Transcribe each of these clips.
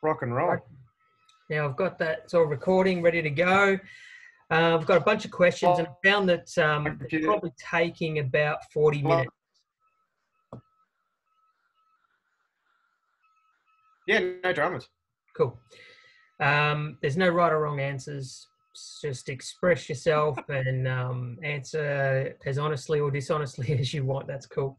Rock and roll. Right. Now I've got that. It's all recording, ready to go. I've got a bunch of questions, and I found that it's probably taking about 40 minutes. Yeah, no dramas. Cool. There's no right or wrong answers. Just express yourself and answer as honestly or dishonestly as you want. That's cool.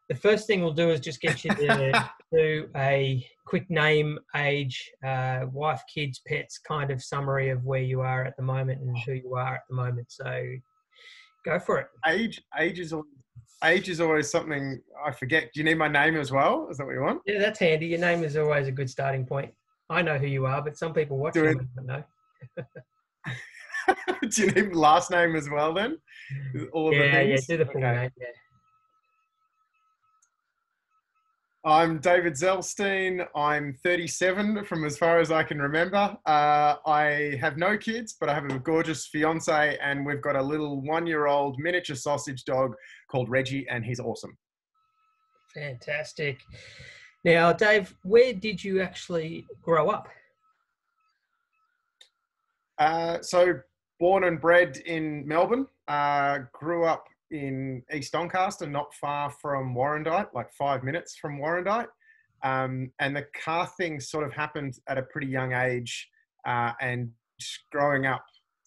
The first thing we'll do is just get you to do a quick name, age, wife, kids, pets kind of summary of where you are at the moment and who you are at the moment. So go for it. Age is always something I forget. Do you need my name as well? Is that what you want? Yeah, that's handy. Your name is always a good starting point. I know who you are, but some people watching don't know. Do you need last name as well then? All the things? Do the full name, yeah. I'm David Zalstein. I'm 37 from as far as I can remember. I have no kids, but I have a gorgeous fiance, and we've got a little 1-year-old miniature sausage dog called Reggie, and he's awesome. Fantastic. Now, Dave, where did you actually grow up? So born and bred in Melbourne, grew up in East Doncaster, not far from Warrandyte, like 5 minutes from Warrandyte. And the car thing sort of happened at a pretty young age, and growing up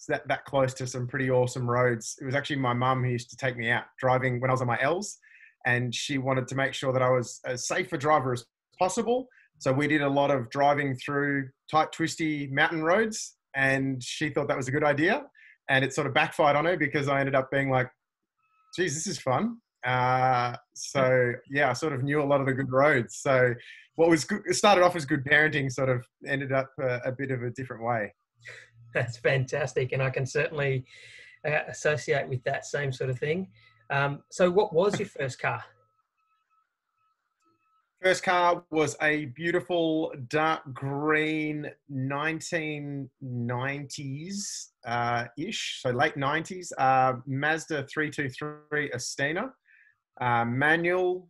that close to some pretty awesome roads. It was actually my mum who used to take me out driving when I was on my L's, and she wanted to make sure that I was as safe a driver as possible. So we did a lot of driving through tight, twisty mountain roads, and she thought that was a good idea. And it sort of backfired on her because I ended up being like, geez, this is fun. So yeah, I sort of knew a lot of the good roads. So what was good, it started off as good parenting, sort of ended up a bit of a different way. That's fantastic. And I can certainly associate with that same sort of thing. So what was your first car? First car was a beautiful dark green 1990s ish, so late 90s, Mazda 323 Astina, manual,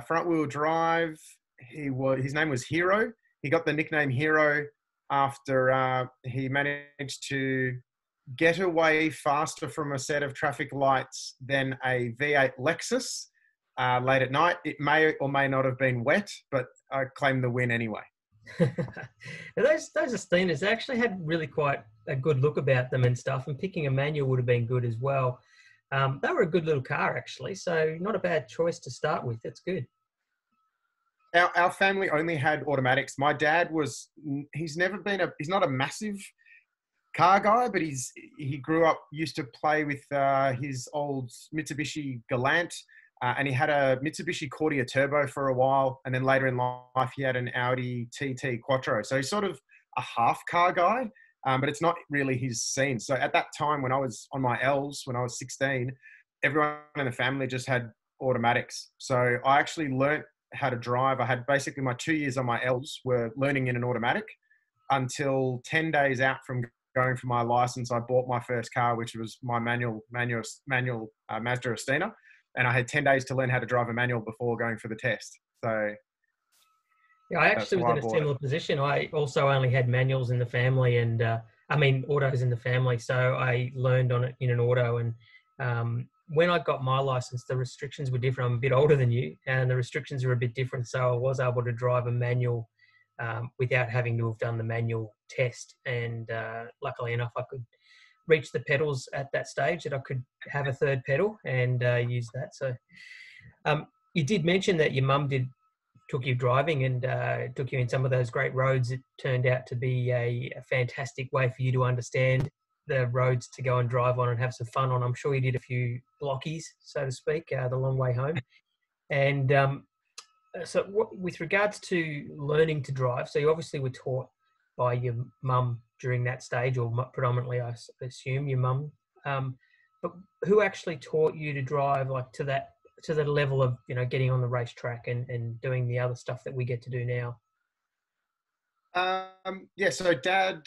front wheel drive. His name was Hero. He got the nickname Hero after he managed to get away faster from a set of traffic lights than a V8 Lexus. Late at night. It may or may not have been wet, but I claim the win anyway. those Astinas actually had really quite a good look about them and stuff, and picking a manual would have been good as well. They were a good little car actually, so not a bad choice to start with. That's good. Our family only had automatics. My dad he's not a massive car guy, but he grew up, used to play with his old Mitsubishi Galant. And he had a Mitsubishi Cordia Turbo for a while. And then later in life, he had an Audi TT Quattro. So he's sort of a half car guy, but it's not really his scene. So at that time, when I was on my L's, when I was 16, everyone in the family just had automatics. So I actually learnt how to drive. I had basically my 2 years on my L's were learning in an automatic until 10 days out from going for my license. I bought my first car, which was my manual Mazda Astina. And I had 10 days to learn how to drive a manual before going for the test. So yeah, I actually was in a similar position. I also only had manuals in the family and autos in the family. So I learned on it in an auto. And when I got my license, the restrictions were different. I'm a bit older than you, and the restrictions were a bit different. So I was able to drive a manual without having to have done the manual test. And luckily enough, I could reach the pedals at that stage that I could have a third pedal and use that. So you did mention that your mum took you driving and took you in some of those great roads. It turned out to be a fantastic way for you to understand the roads to go and drive on and have some fun on. I'm sure you did a few blockies, so to speak, the long way home. And with regards to learning to drive, so you obviously were taught by your mum during that stage, or predominantly, I assume, your mum. But who actually taught you to drive, like to the level of, getting on the racetrack and doing the other stuff that we get to do now? So Dad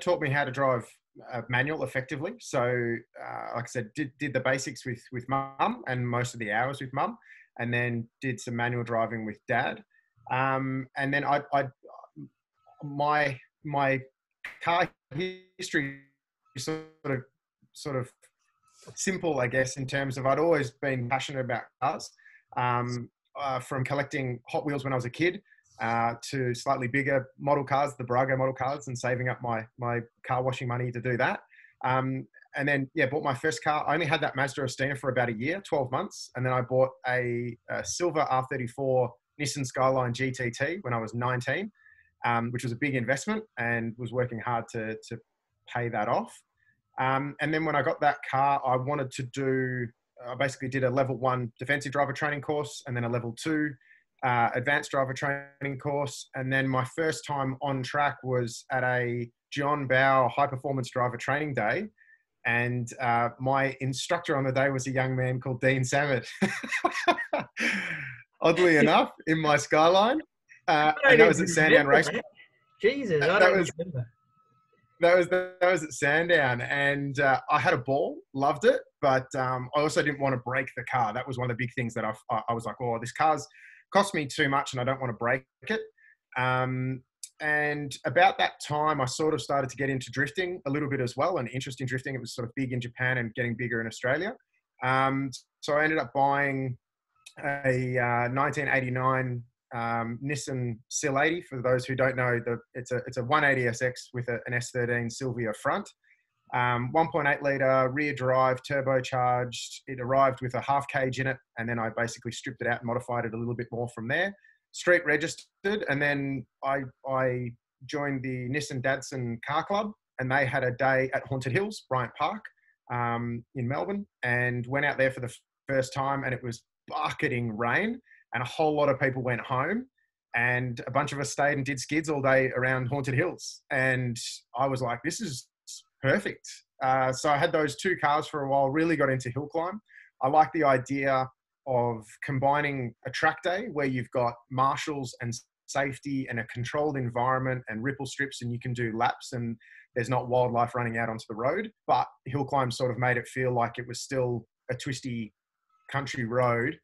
taught me how to drive manual effectively. So, like I said, did the basics with Mum and most of the hours with Mum, and then did some manual driving with Dad. And then my car history is sort of simple, I guess, in terms of I'd always been passionate about cars, from collecting Hot Wheels when I was a kid to slightly bigger model cars, the Brago model cars, and saving up my car washing money to do that. And then, bought my first car. I only had that Mazda Ostina for about a year, 12 months. And then I bought a silver R34 Nissan Skyline GTT when I was 19, which was a big investment, and was working hard to pay that off. And then when I got that car, I wanted to I basically did a level 1 defensive driver training course, and then a level 2 advanced driver training course. And then my first time on track was at a John Bow high performance driver training day. And my instructor on the day was a young man called Dean Samet. Oddly enough, in my Skyline. And that was at Sandown Race. Jesus, I don't remember. That was at Sandown, and I had a ball, loved it, but I also didn't want to break the car. That was one of the big things that I was like, oh, this car's cost me too much and I don't want to break it. And about that time, I sort of started to get into drifting a little bit as well, and interest in drifting. It was sort of big in Japan and getting bigger in Australia. So I ended up buying a 1989 Nissan SIL 80. For those who don't know, it's a 180 SX with an S13 Silvia front. 1.8 litre rear drive, turbocharged. It arrived with a half cage in it, and then I basically stripped it out and modified it a little bit more from there. Street registered, and then I joined the Nissan Dadson Car Club, and they had a day at Haunted Hills, Bryant Park, in Melbourne, and went out there for the first time, and it was bucketing rain, and a whole lot of people went home, and a bunch of us stayed and did skids all day around Haunted Hills, and I was like, this is perfect. So I had those two cars for a while, really got into hill climb. I like the idea of combining a track day where you've got marshals and safety and a controlled environment and ripple strips, and you can do laps and there's not wildlife running out onto the road. But hill climb sort of made it feel like it was still a twisty country road,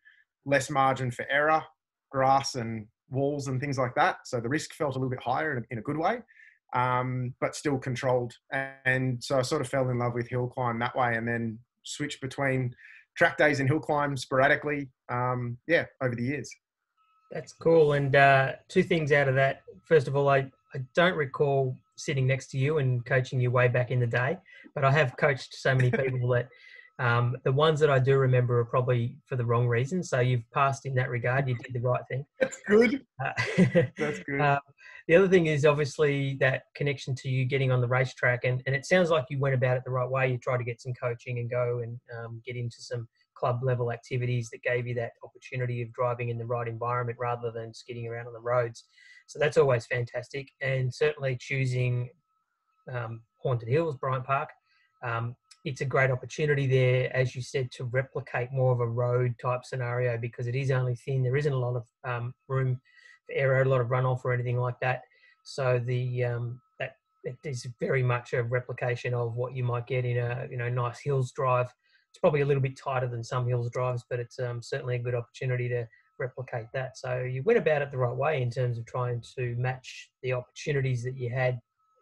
less margin for error, grass and walls and things like that. So the risk felt a little bit higher in a good way, but still controlled. And so I sort of fell in love with hill climb that way, and then switched between track days and hill climb sporadically, over the years. That's cool. And two things out of that. First of all, I don't recall sitting next to you and coaching you way back in the day, but I have coached so many people that the ones that I do remember are probably for the wrong reasons. So you've passed in that regard. You did the right thing. That's good. That's good. The other thing is obviously that connection to you getting on the racetrack. And it sounds like you went about it the right way. You tried to get some coaching and go and get into some club level activities that gave you that opportunity of driving in the right environment rather than skidding around on the roads. So that's always fantastic. And certainly choosing Haunted Hills, Bryant Park, it's a great opportunity there, as you said, to replicate more of a road type scenario because it is only thin. There isn't a lot of room for error, a lot of runoff or anything like that. So that is very much a replication of what you might get in a nice hills drive. It's probably a little bit tighter than some hills drives, but it's certainly a good opportunity to replicate that. So you went about it the right way in terms of trying to match the opportunities that you had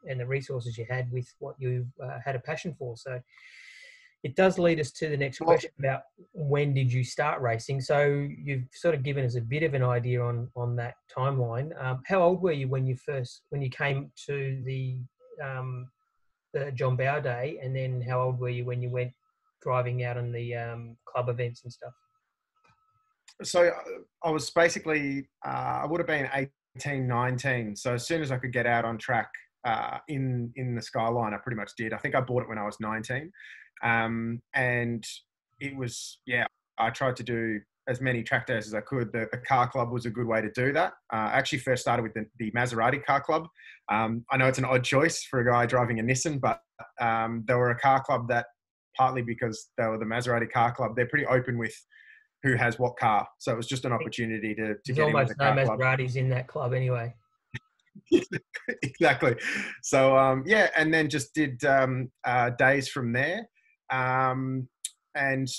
and the resources you had with what you had a passion for. So it does lead us to the next question about when did you start racing? So you've sort of given us a bit of an idea on that timeline. How old were you when you came to the John Bow Day, and then how old were you when you went driving out on the club events and stuff? So I was basically, I would have been 18, 19. So as soon as I could get out on track in the Skyline, I pretty much did. I think I bought it when I was 19. And it was, I tried to do as many track days as I could. The car club was a good way to do that. I actually first started with the Maserati car club. I know it's an odd choice for a guy driving a Nissan, but they were a car club that, partly because they were the Maserati car club, they're pretty open with who has what car. So it was just an opportunity to get in with the car club. There's almost no Maseratis in that club anyway. Exactly. So, and then just did days from there. And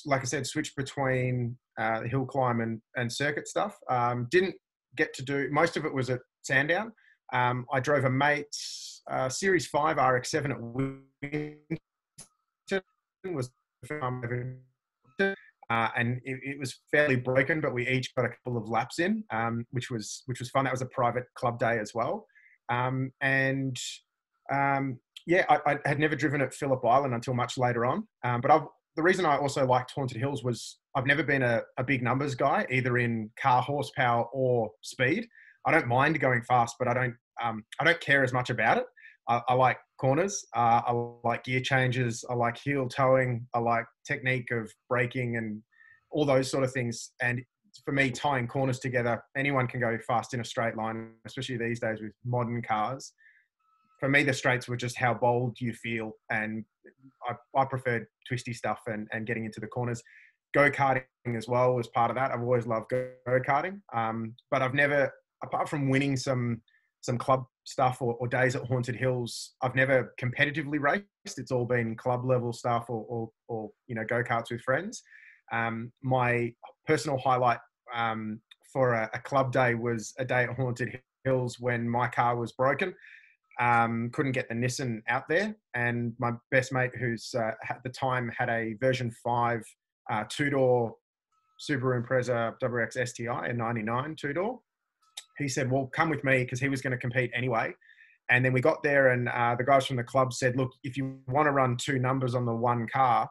like I said, switched between hill climb and circuit stuff. Didn't get to do, most of it was at Sandown. I drove a mate's Series 5 RX-7 at Winton. Was the first time I've ever and it was fairly broken, but we each got a couple of laps in, which was fun. That was a private club day as well. Yeah, I had never driven at Phillip Island until much later on. But the reason I also liked Haunted Hills was I've never been a big numbers guy, either in car horsepower or speed. I don't mind going fast, but I don't care as much about it. I like corners. I like gear changes. I like heel towing. I like technique of braking and all those sort of things. And for me, tying corners together, anyone can go fast in a straight line, especially these days with modern cars. For me, the straights were just how bold you feel. And I preferred twisty stuff and getting into the corners. Go-karting as well was part of that. I've always loved go-karting. But I've never, apart from winning some club stuff or days at Haunted Hills, I've never competitively raced. It's all been club level stuff or go-karts with friends. My personal highlight for a club day was a day at Haunted Hills when my car was broken. Couldn't get the Nissan out there, and my best mate, who's at the time had a version 5 two-door Subaru Impreza WRX STI, a 99 two-door. He said, well, come with me, because he was going to compete anyway. And then we got there, and the guys from the club said, look, if you want to run 2 numbers on the one car,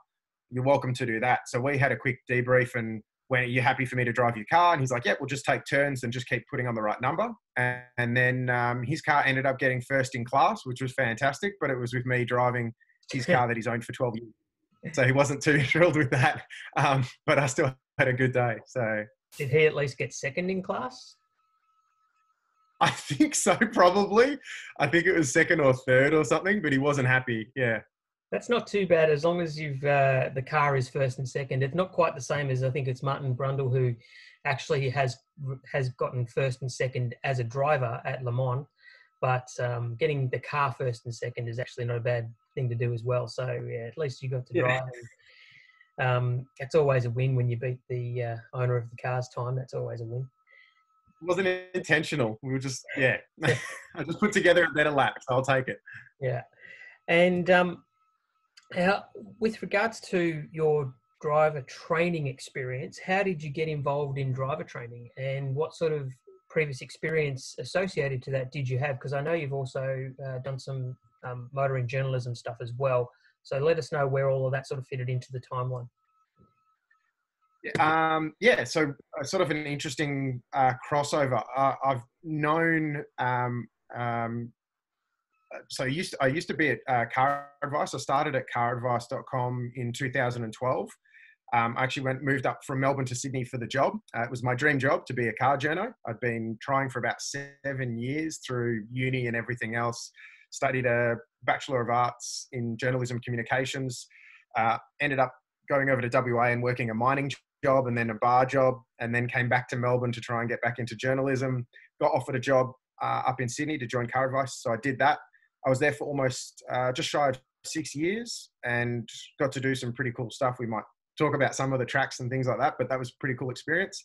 you're welcome to do that. So we had a quick debrief and went, are you happy for me to drive your car? And he's like, yeah, we'll just take turns and just keep putting on the right number. And then his car ended up getting first in class, which was fantastic, but it was with me driving his car that he's owned for 12 years. So he wasn't too thrilled with that. But I still had a good day. So did he at least get second in class? I think so, probably. I think it was second or third or something, but he wasn't happy. Yeah. That's not too bad as long as you've the car is first and second. It's not quite the same as, I think it's Martin Brundle, who actually has gotten first and second as a driver at Le Mans, but getting the car first and second is actually not a bad thing to do as well. So yeah, at least you got to drive. And, it's always a win when you beat the owner of the car's time. That's always a win. It wasn't intentional. We were just, I just put together a better lap, so I'll take it. Yeah. And with regards to your driver training experience, how did you get involved in driver training, and what sort of previous experience associated to that did you have? Because I know you've also done some motoring journalism stuff as well. So let us know where all of that sort of fitted into the timeline. So sort of an interesting crossover. I've known, so I used to be at Car Advice. I started at caradvice.com in 2012. I actually moved up from Melbourne to Sydney for the job. It was my dream job to be a car journo. I'd been trying for about 7 years through uni and everything else. Studied a Bachelor of Arts in Journalism Communications. Ended up going over to WA and working a mining job and then a bar job, and then came back to Melbourne to try and get back into journalism. Got offered a job up in Sydney to join Car Advice, so I did that. I was there for almost just shy of 6 years and got to do some pretty cool stuff. We might talk about some of the tracks and things like that, but that was a pretty cool experience.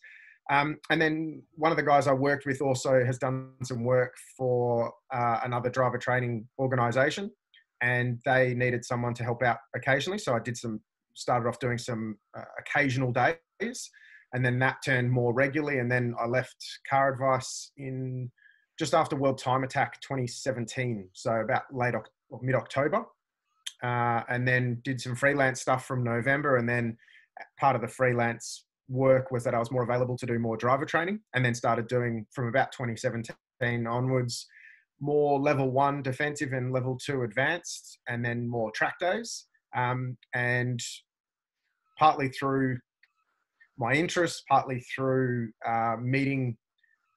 And then one of the guys I worked with also has done some work for another driver training organization, and they needed someone to help out occasionally. So I started off doing some occasional days, and then that turned more regularly. And then I left Car Advice in just after World Time Attack 2017, so about mid-October, and then did some freelance stuff from November. And then part of the freelance work was that I was more available to do more driver training, and then started doing from about 2017 onwards more level 1 defensive and level 2 advanced, and then more track days. And partly through my interests, partly through meeting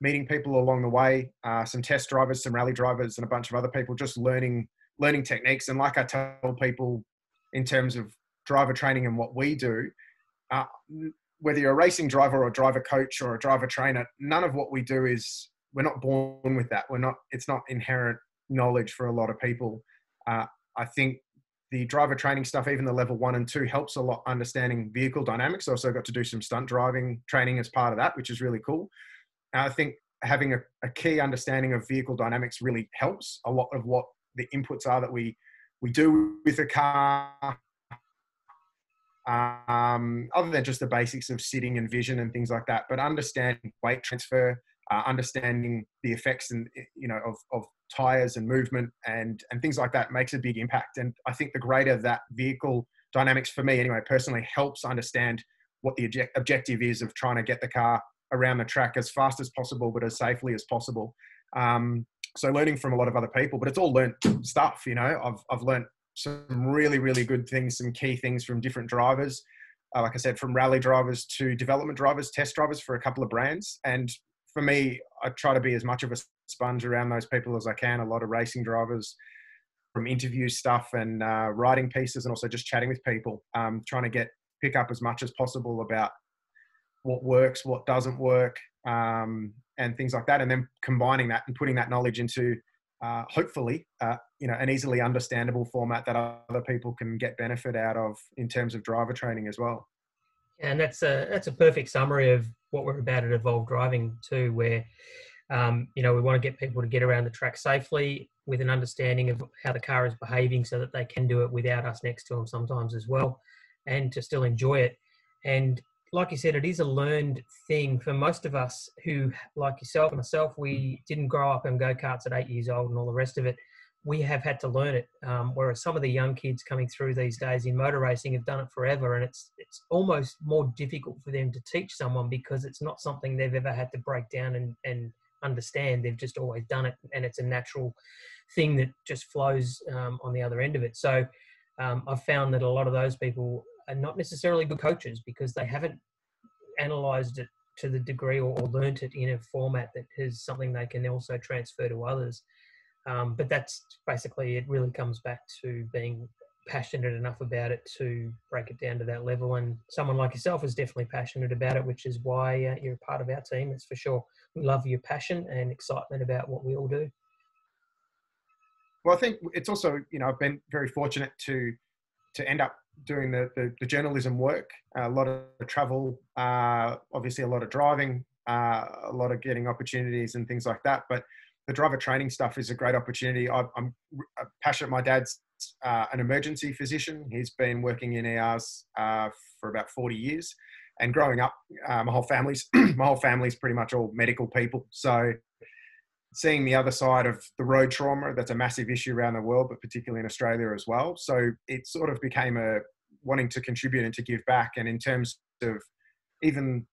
people along the way, some test drivers, some rally drivers, and a bunch of other people, just learning techniques. And like I tell people in terms of driver training and what we do, whether you're a racing driver or a driver coach or a driver trainer, none of what we do we're not born with that. It's not inherent knowledge for a lot of people. I think the driver training stuff, even the level 1 and 2, helps a lot understanding vehicle dynamics. I also got to do some stunt driving training as part of that, which is really cool. I think having a key understanding of vehicle dynamics really helps. A lot of what the inputs are that we do with a car, other than just the basics of sitting and vision and things like that, but understanding weight transfer, understanding the effects and, you know, of tires and movement and things like that makes a big impact. And I think the greater that vehicle dynamics, for me anyway, personally, helps understand what the objective is of trying to get the car around the track as fast as possible, but as safely as possible. So learning from a lot of other people, but it's all learned stuff, you know. I've learned some really, really good things, some key things from different drivers. Like I said, from rally drivers to development drivers, test drivers for a couple of brands. And for me, I try to be as much of a sponge around those people as I can. A lot of racing drivers, from interview stuff and writing pieces, and also just chatting with people, trying to pick up as much as possible about what works, what doesn't work, and things like that. And then combining that and putting that knowledge into hopefully, you know, an easily understandable format that other people can get benefit out of in terms of driver training as well. And that's a perfect summary of what we're about at Evolve Driving too, where, you know, we want to get people to get around the track safely with an understanding of how the car is behaving so that they can do it without us next to them sometimes as well, and to still enjoy it. And like you said, it is a learned thing for most of us who, like yourself and myself, we didn't grow up in go-karts at 8 years old and all the rest of it. We have had to learn it, whereas some of the young kids coming through these days in motor racing have done it forever, and it's almost more difficult for them to teach someone because it's not something they've ever had to break down and understand. They've just always done it, and it's a natural thing that just flows on the other end of it. So I've found that a lot of those people are not necessarily good coaches because they haven't analysed it to the degree or learnt it in a format that is something they can also transfer to others. But that's basically, it really comes back to being passionate enough about it to break it down to that level. And someone like yourself is definitely passionate about it, which is why you're a part of our team. That's for sure. We love your passion and excitement about what we all do. Well, I think it's also, you know, I've been very fortunate to end up doing the journalism work, a lot of travel, obviously a lot of driving, a lot of getting opportunities and things like that. But the driver training stuff is a great opportunity. I'm passionate. My dad's an emergency physician. He's been working in ERs for about 40 years. And growing up, my whole family's pretty much all medical people. So seeing the other side of the road trauma, that's a massive issue around the world, but particularly in Australia as well. So it sort of became wanting to contribute and to give back. And in terms of even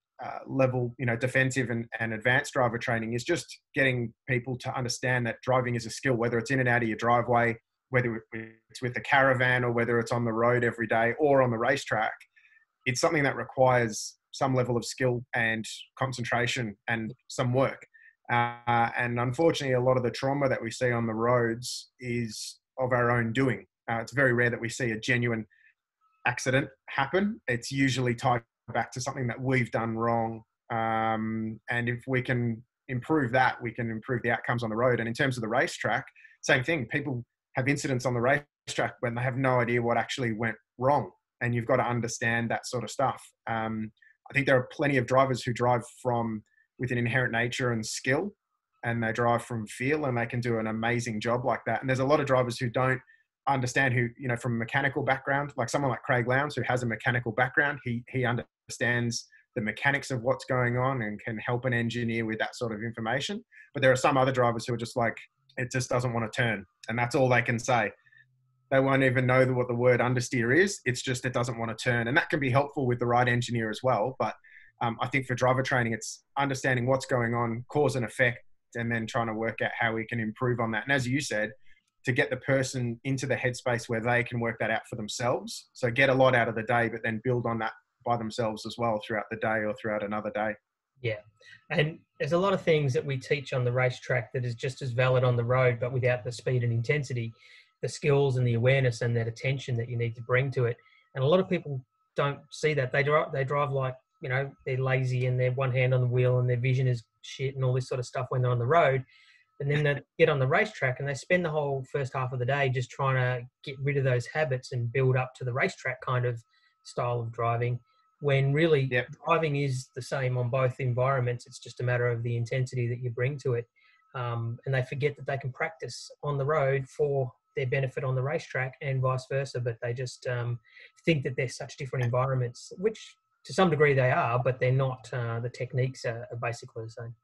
level, you know, defensive and advanced driver training, is just getting people to understand that driving is a skill, whether it's in and out of your driveway, whether it's with a caravan or whether it's on the road every day or on the racetrack. It's something that requires some level of skill and concentration and some work. And unfortunately, a lot of the trauma that we see on the roads is of our own doing. It's very rare that we see a genuine accident happen. It's usually tied back to something that we've done wrong. And if we can improve that, we can improve the outcomes on the road. And in terms of the racetrack, same thing. People have incidents on the racetrack when they have no idea what actually went wrong. And you've got to understand that sort of stuff. I think there are plenty of drivers who drive with an inherent nature and skill, and they drive from feel, and they can do an amazing job like that. And there's a lot of drivers who don't understand, who, you know, from a mechanical background, like someone like Craig Lowndes, who has a mechanical background. He understands the mechanics of what's going on and can help an engineer with that sort of information. But there are some other drivers who are just like, it just doesn't want to turn. And that's all they can say. They won't even know what the word understeer is. It's just, it doesn't want to turn. And that can be helpful with the right engineer as well. But I think for driver training, it's understanding what's going on, cause and effect, and then trying to work out how we can improve on that. And as you said, to get the person into the headspace where they can work that out for themselves. So get a lot out of the day, but then build on that by themselves as well throughout the day or throughout another day. Yeah. And there's a lot of things that we teach on the racetrack that is just as valid on the road, but without the speed and intensity, the skills and the awareness and that attention that you need to bring to it. And a lot of people don't see that. They drive like, you know, they're lazy and they're one hand on the wheel and their vision is shit and all this sort of stuff when they're on the road. And then they get on the racetrack and they spend the whole first half of the day just trying to get rid of those habits and build up to the racetrack kind of style of driving. when really Yep. driving is the same on both environments. It's just a matter of the intensity that you bring to it. And they forget that they can practice on the road for their benefit on the racetrack and vice versa, but they just think that they're such different environments, which to some degree they are, but they're not. The techniques are basically the same.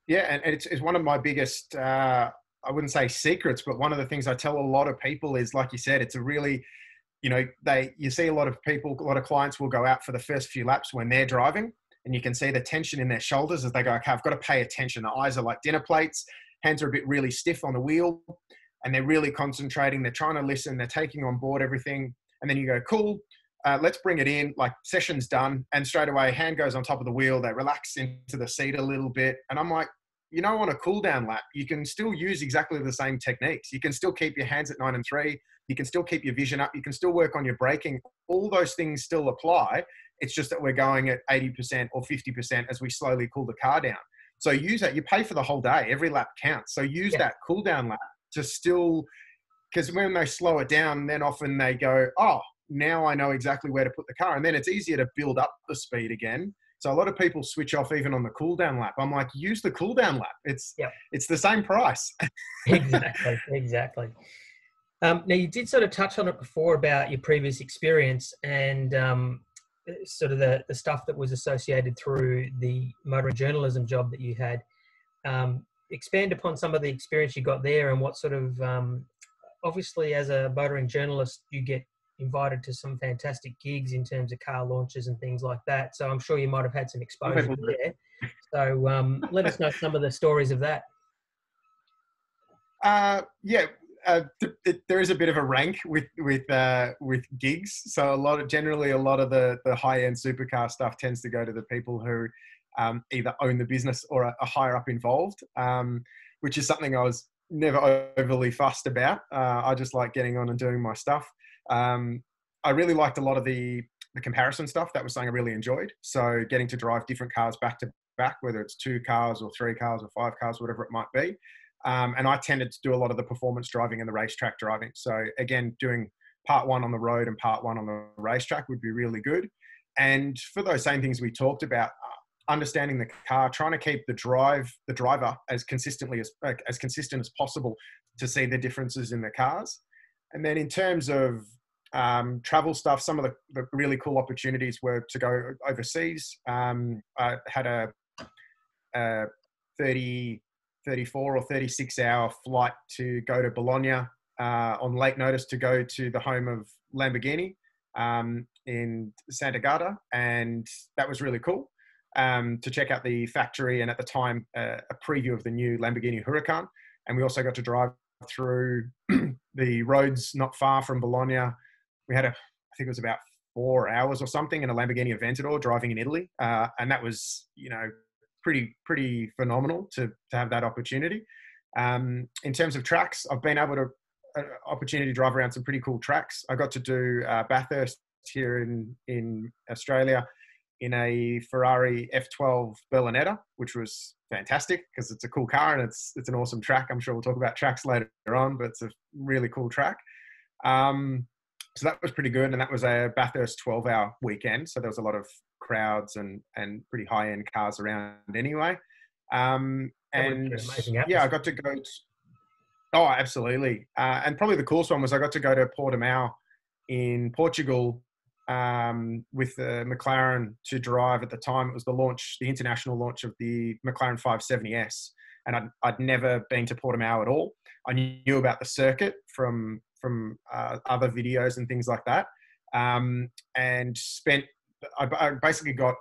Yeah, and it's one of my biggest, I wouldn't say secrets, but one of the things I tell a lot of people is, like you said, it's a really, you see a lot of people, a lot of clients will go out for the first few laps when they're driving, and you can see the tension in their shoulders as they go, okay, I've got to pay attention. The eyes are like dinner plates, hands are a bit really stiff on the wheel, and they're really concentrating. They're trying to listen. They're taking on board everything. And then you go, cool, let's bring it in. Like, session's done. And straight away, hand goes on top of the wheel. They relax into the seat a little bit. And I'm like, on a cool down lap, you can still use exactly the same techniques. You can still keep your hands at 9 and 3. You can still keep your vision up. You can still work on your braking. All those things still apply. It's just that we're going at 80% or 50% as we slowly cool the car down. So use that. You pay for the whole day. Every lap counts. So use that cool down lap to still, because when they slow it down, then often they go, oh, now I know exactly where to put the car. And then it's easier to build up the speed again. So a lot of people switch off even on the cool down lap. I'm like, use the cool down lap. It's the same price. Exactly. Now, you did sort of touch on it before about your previous experience and sort of the stuff that was associated through the motoring journalism job that you had. Expand upon some of the experience you got there and what sort of, obviously as a motoring journalist, you get invited to some fantastic gigs in terms of car launches and things like that. So I'm sure you might have had some exposure there. So let us know some of the stories of that. There is a bit of a rank with gigs. So generally a lot of the high end supercar stuff tends to go to the people who either own the business or are higher up involved, which is something I was never overly fussed about. I just like getting on and doing my stuff. I really liked a lot of the comparison stuff. That was something I really enjoyed. So getting to drive different cars back to back, whether it's 2 cars or 3 cars or 5 cars, whatever it might be. And I tended to do a lot of the performance driving and the racetrack driving. So again, doing part 1 on the road and part 1 on the racetrack would be really good. And for those same things we talked about, understanding the car, trying to keep the driver as consistent as possible to see the differences in the cars. And then in terms of travel stuff, some of the really cool opportunities were to go overseas. I had a 34 or 36 hour flight to go to Bologna on late notice to go to the home of Lamborghini in Sant'Agata. And that was really cool to check out the factory and at the time a preview of the new Lamborghini Huracan. And we also got to drive through the roads not far from Bologna. We had I think it was about 4 hours or something in a Lamborghini Aventador driving in Italy. And that was, pretty phenomenal to have that opportunity. In terms of tracks, I've been able to opportunity to drive around some pretty cool tracks. I got to do Bathurst here in Australia in a Ferrari F12 Berlinetta, which was fantastic because it's a cool car and it's an awesome track. I'm sure we'll talk about tracks later on, but it's a really cool track. So that was pretty good. And that was a Bathurst 12-hour weekend. So there was a lot of crowds and pretty high-end cars around anyway. And yeah, I got to go oh, absolutely. And probably the coolest one was I got to go to Portimao in Portugal with the McLaren to drive. At the time, it was the international launch of the McLaren 570S. And I'd never been to Portimao at all. I knew about the circuit from other videos and things like that. And I basically got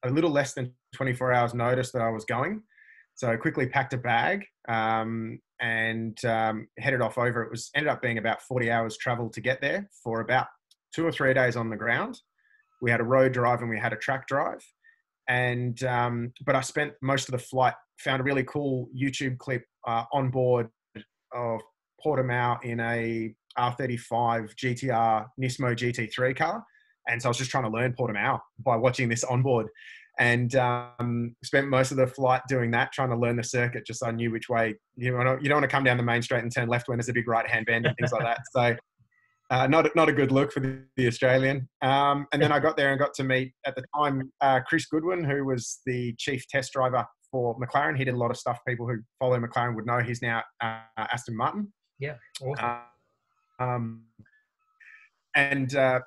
a little less than 24 hours notice that I was going. So I quickly packed a bag and headed off over. It ended up being about 40 hours travel to get there for about 2 or 3 days on the ground. We had a road drive and we had a track drive. And but I spent most of the flight, found a really cool YouTube clip on board of Portimao in a R35 GTR Nismo GT3 car. And so I was just trying to learn Portimao by watching this onboard, and spent most of the flight doing that, trying to learn the circuit, just so I knew which way. You don't want to come down the main straight and turn left when there's a big right-hand bend and things like that. So Not a good look for the Australian. And then I got there and got to meet, at the time, Chris Goodwin, who was the chief test driver for McLaren. He did a lot of stuff people who follow McLaren would know. He's now Aston Martin. Yeah, awesome. And got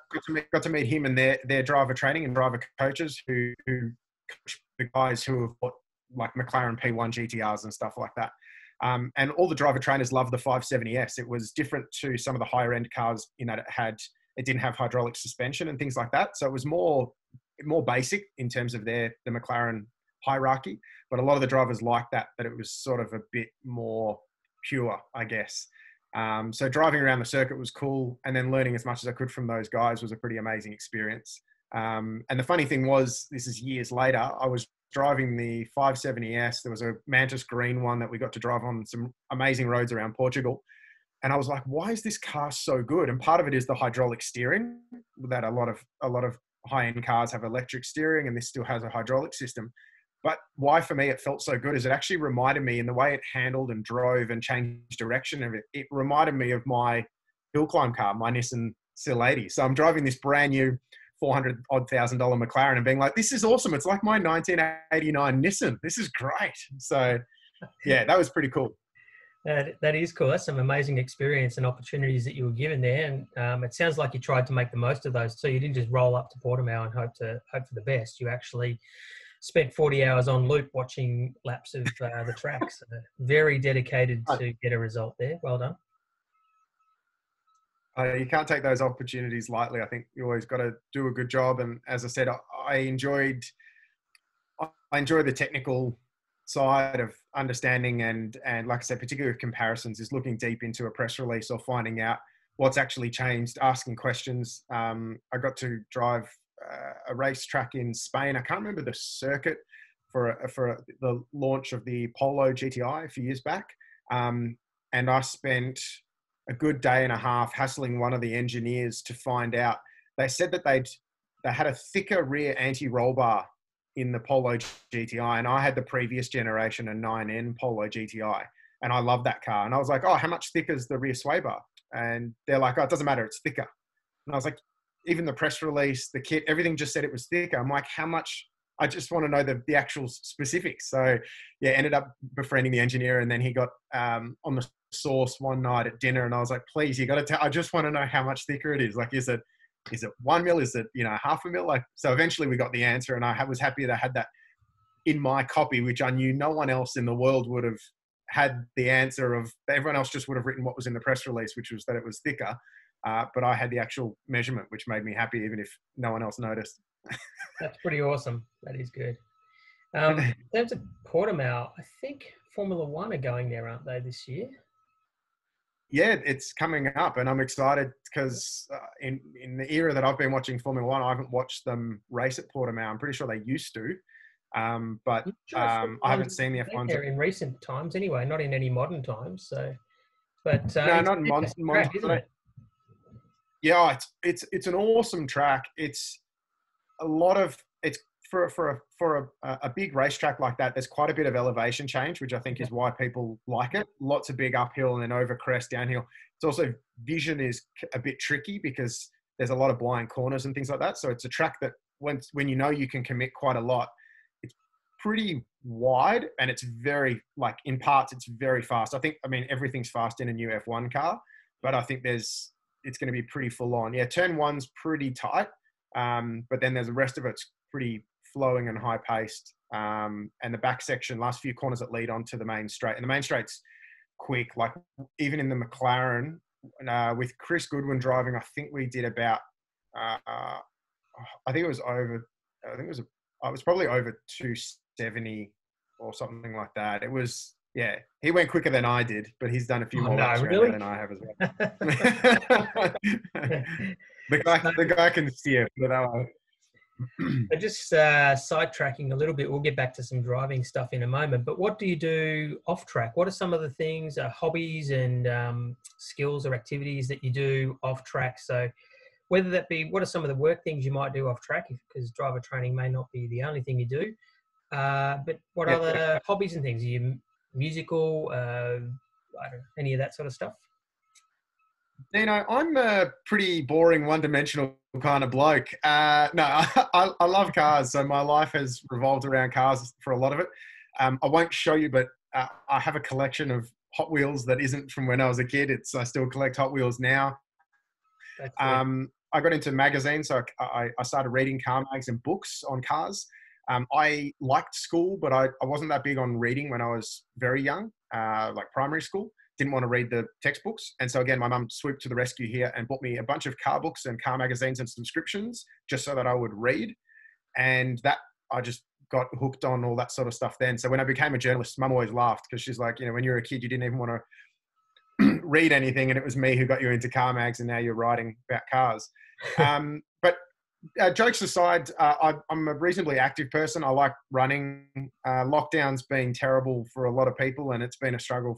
to meet him and their driver training and driver coaches who coach the guys who have bought like McLaren P1 GTRs and stuff like that. And all the driver trainers loved the 570S. It was different to some of the higher end cars in that it didn't have hydraulic suspension and things like that. So it was more basic in terms of the McLaren hierarchy. But a lot of the drivers liked that it was sort of a bit more pure, I guess. So driving around the circuit was cool, and then learning as much as I could from those guys was a pretty amazing experience. And the funny thing was, this is years later, I was driving the 570S. There was a Mantis Green one that we got to drive on some amazing roads around Portugal. And I was like, why is this car so good? And part of it is the hydraulic steering, that a lot of high-end cars have electric steering, and this still has a hydraulic system. But why for me it felt so good is it actually reminded me, in the way it handled and drove and changed direction of it, it reminded me of my hill climb car, my Nissan Sil 80. So I'm driving this brand new $400,000 McLaren and being like, this is awesome. It's like my 1989 Nissan. This is great. So yeah, that was pretty cool. That is cool. That's some amazing experience and opportunities that you were given there. And it sounds like you tried to make the most of those. So you didn't just roll up to Portimao and hope for the best. You actually spent 40 hours on loop watching laps of the track. So very dedicated to get a result there. Well done. You can't take those opportunities lightly. I think you always got to do a good job. And as I said, I enjoy the technical side of understanding and like I said, particularly with comparisons, is looking deep into a press release or finding out what's actually changed, asking questions. I got to drive a racetrack in Spain. I can't remember the circuit for the launch of the Polo GTI a few years back. And I spent a good day and a half hassling one of the engineers to find out. They said that they had a thicker rear anti-roll bar in the Polo GTI, and I had the previous generation, a 9N Polo GTI, and I love that car. And I was like, oh, how much thicker is the rear sway bar? And they're like, oh, it doesn't matter, it's thicker. And I was like, even the press release, the kit, everything just said it was thicker. I'm like, how much? I just want to know the actual specifics. So yeah, ended up befriending the engineer, and then he got on the source one night at dinner, and I was like, please, you got to tell, I just want to know how much thicker it is. Like, is it 1 mil? Is it, half a mil? Like, so eventually we got the answer, and I was happy that I had that in my copy, which I knew no one else in the world would have had the answer of. Everyone else just would have written what was in the press release, which was that it was thicker. But I had the actual measurement, which made me happy, even if no one else noticed. That's pretty awesome. That is good. In terms of Portimao, I think Formula One are going there, aren't they, this year? Yeah, it's coming up, and I'm excited because in the era that I've been watching Formula One, I haven't watched them race at Portimao. I'm pretty sure they used to, but I haven't seen the F1s there in recent times anyway, not in any modern times. So, but no, not in modern track, isn't it? Yeah, it's an awesome track. It's a lot of it's for a big racetrack like that. There's quite a bit of elevation change, which I think is why people like it. Lots of big uphill and then over crest downhill. It's also vision is a bit tricky because there's a lot of blind corners and things like that. So it's a track that when you can commit quite a lot, it's pretty wide and it's very, like, in parts it's very fast. I mean everything's fast in a new F1 car, but I think it's going to be pretty full on. Yeah, turn one's pretty tight, but then there's the rest of it's pretty flowing and high paced. And the back section, last few corners that lead onto the main straight, and the main straight's quick. Like even in the McLaren, with Chris Goodwin driving, I think we did about, I think it was probably over 270 or something like that. It was, yeah, he went quicker than I did, but he's done a few more laps around than I have as well. the guy can steer. Just sidetracking a little bit, we'll get back to some driving stuff in a moment, but what do you do off track? What are some of the things, hobbies and skills or activities that you do off track? So whether that be, what are some of the work things you might do off track, because driver training may not be the only thing you do, but what other hobbies and things? Are you musical, I don't know, any of that sort of stuff? Dino, I'm a pretty boring, one-dimensional kind of bloke. No, I love cars, so my life has revolved around cars for a lot of it. I won't show you, but I have a collection of Hot Wheels that isn't from when I was a kid. I still collect Hot Wheels now. That's sick. I got into magazines, so I started reading car mags and books on cars. I liked school, but I wasn't that big on reading when I was very young, like primary school. Didn't want to read the textbooks. And so again, my mum swooped to the rescue here and bought me a bunch of car books and car magazines and subscriptions just so that I would read. And that I just got hooked on all that sort of stuff then. So when I became a journalist, mum always laughed because she's like, when you're a kid, you didn't even want to read anything. And it was me who got you into car mags, and now you're writing about cars. But jokes aside, I'm a reasonably active person. I like running. Lockdown's been terrible for a lot of people, and it's been a struggle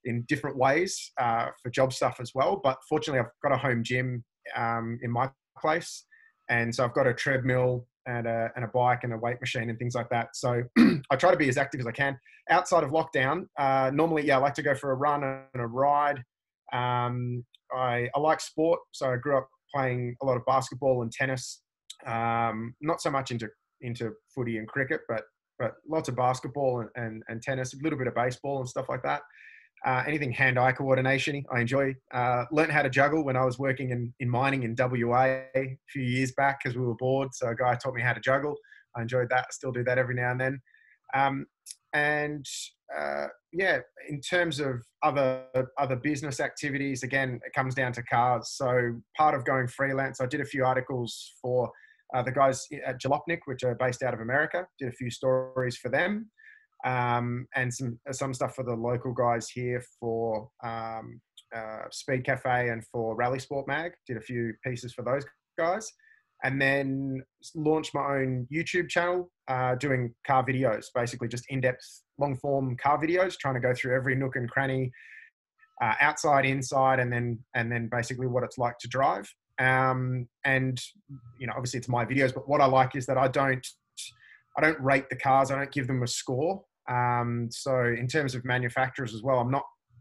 in different ways for job stuff as well. But fortunately, I've got a home gym in my place. And so I've got a treadmill and a bike and a weight machine and things like that. So I try to be as active as I can. Outside of lockdown, normally, I like to go for a run and a ride. I like sport. So I grew up playing a lot of basketball and tennis. Not so much into footy and cricket, but lots of basketball and tennis, a little bit of baseball and stuff like that. Anything hand-eye coordination, I enjoy. Learned how to juggle when I was working in mining in WA a few years back because we were bored. So a guy taught me how to juggle. I enjoyed that. I still do that every now and then. In terms of other business activities, again, it comes down to cars. So part of going freelance, I did a few articles for the guys at Jalopnik, which are based out of America. Did a few stories for them. And some stuff for the local guys here for Speed Cafe and for Rally Sport Mag. Did a few pieces for those guys. And then launched my own YouTube channel doing car videos, basically just in-depth, long-form car videos, trying to go through every nook and cranny, outside, inside, and then basically what it's like to drive. And obviously it's my videos, but what I like is that I don't rate the cars. I don't give them a score. So in terms of manufacturers as well,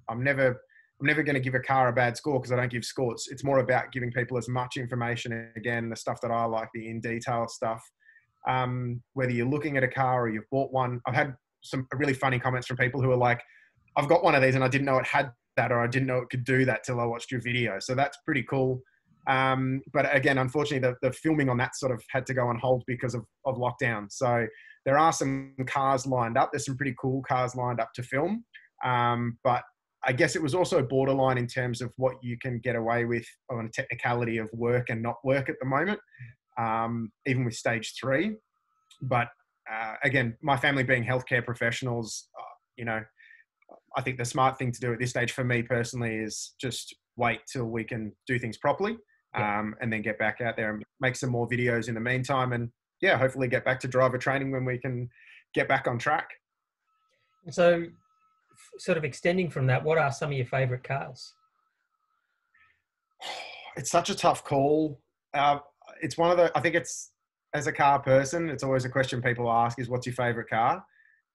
I'm never going to give a car a bad score because I don't give scores. It's more about giving people as much information. Again, the stuff that I like, the in detail stuff. Whether you're looking at a car or you've bought one, I've had some really funny comments from people who are like, I've got one of these and I didn't know it had that, or I didn't know it could do that till I watched your video. So that's pretty cool. But again, unfortunately, the filming on that sort of had to go on hold because of lockdown. So there are some cars lined up. There's some pretty cool cars lined up to film. But I guess it was also borderline in terms of what you can get away with on a technicality of work and not work at the moment, even with stage 3. But again, my family being healthcare professionals, I think the smart thing to do at this stage for me personally is just wait till we can do things properly. And then get back out there and make some more videos in the meantime. And hopefully get back to driver training when we can get back on track. So sort of extending from that, what are some of your favorite cars? It's such a tough call. It's one of the, I think it's, as a car person, it's always a question people ask is, what's your favorite car?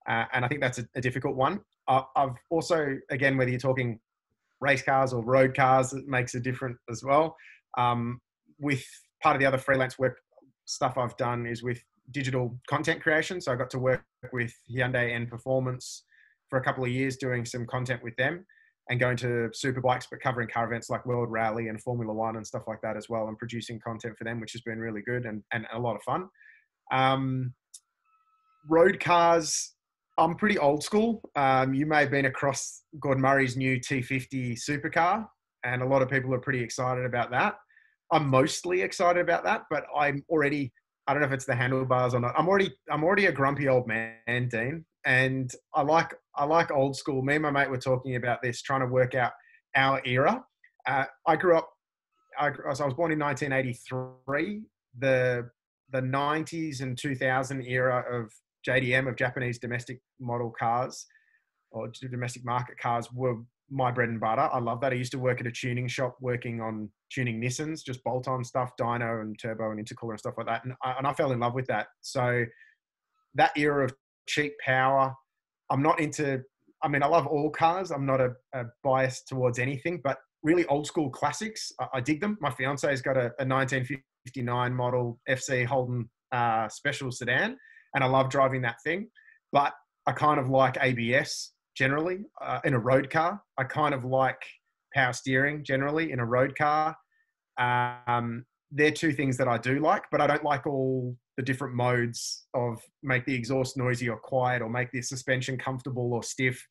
And I think that's a difficult one. I've also, again, whether you're talking race cars or road cars, it makes a difference as well. With part of the other freelance work stuff I've done is with digital content creation. So I got to work with Hyundai and Performance for a couple of years doing some content with them and going to superbikes, but covering car events like World Rally and Formula One and stuff like that as well, and producing content for them, which has been really good and a lot of fun. Road cars, I'm pretty old school. You may have been across Gordon Murray's new T50 supercar, and a lot of people are pretty excited about that. I'm mostly excited about that, but I'm already, I don't know if it's the handlebars or not. I'm already a grumpy old man, Dean, and I like old school. Me and my mate were talking about this, trying to work out our era. I was born in 1983. The 90s and 2000 era of JDM, of Japanese domestic model cars or domestic market cars, were my bread and butter. I love that. I used to work at a tuning shop working on tuning Nissans, just bolt-on stuff, dyno and turbo and intercooler and stuff like that. And I fell in love with that. So that era of cheap power, I'm not into, I mean, I love all cars. I'm not a bias towards anything, but really old school classics. I dig them. My fiance's got a 1959 model FC Holden special sedan, and I love driving that thing. But I kind of like ABS generally in a road car. I kind of like power steering generally in a road car. They're two things that I do like, but I don't like all the different modes of make the exhaust noisy or quiet, or make the suspension comfortable or stiff.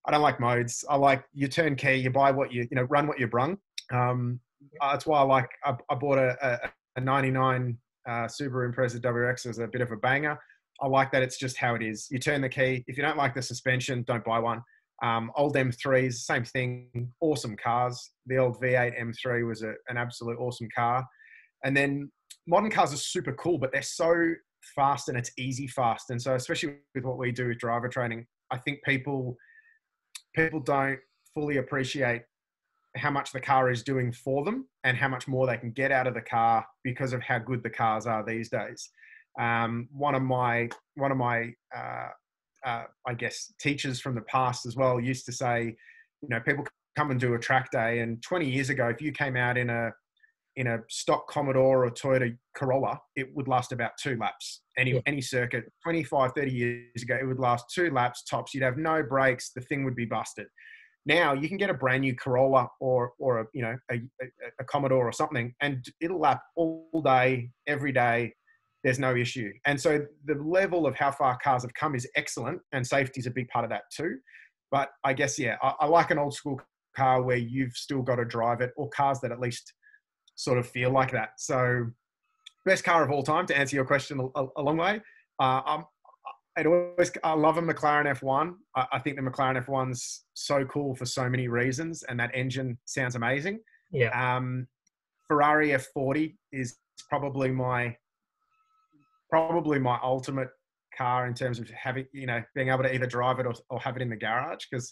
I don't like modes. I like you turn key, you buy what you know, run what you brung. That's why I bought a 99 Subaru Impreza WX as a bit of a banger. I like that it's just how it is. You turn the key. If you don't like the suspension, don't buy one. Old M3s, same thing. Awesome cars. The old V8 M3 was an absolute awesome car. And then modern cars are super cool, but they're so fast and it's easy fast. And so especially with what we do with driver training, I think people don't fully appreciate how much the car is doing for them and how much more they can get out of the car because of how good the cars are these days. One of my I guess teachers from the past as well used to say, you know, people come and do a track day, and 20 years ago, if you came out in a stock Commodore or Toyota Corolla, it would last about 2 laps. Any circuit, 25, 30 years ago, it would last 2 laps tops. You'd have no brakes. The thing would be busted. Now you can get a brand new Corolla or a Commodore or something, and it'll lap all day, every day. There's no issue. And so the level of how far cars have come is excellent, and safety is a big part of that too. But I guess, yeah, I like an old school car where you've still got to drive it, or cars that at least sort of feel like that. So best car of all time, to answer your question a long way. I love a McLaren F1. I think the McLaren F1's so cool for so many reasons, and that engine sounds amazing. Yeah. Ferrari F40 is probably my ultimate car in terms of having, you know, being able to either drive it or have it in the garage, because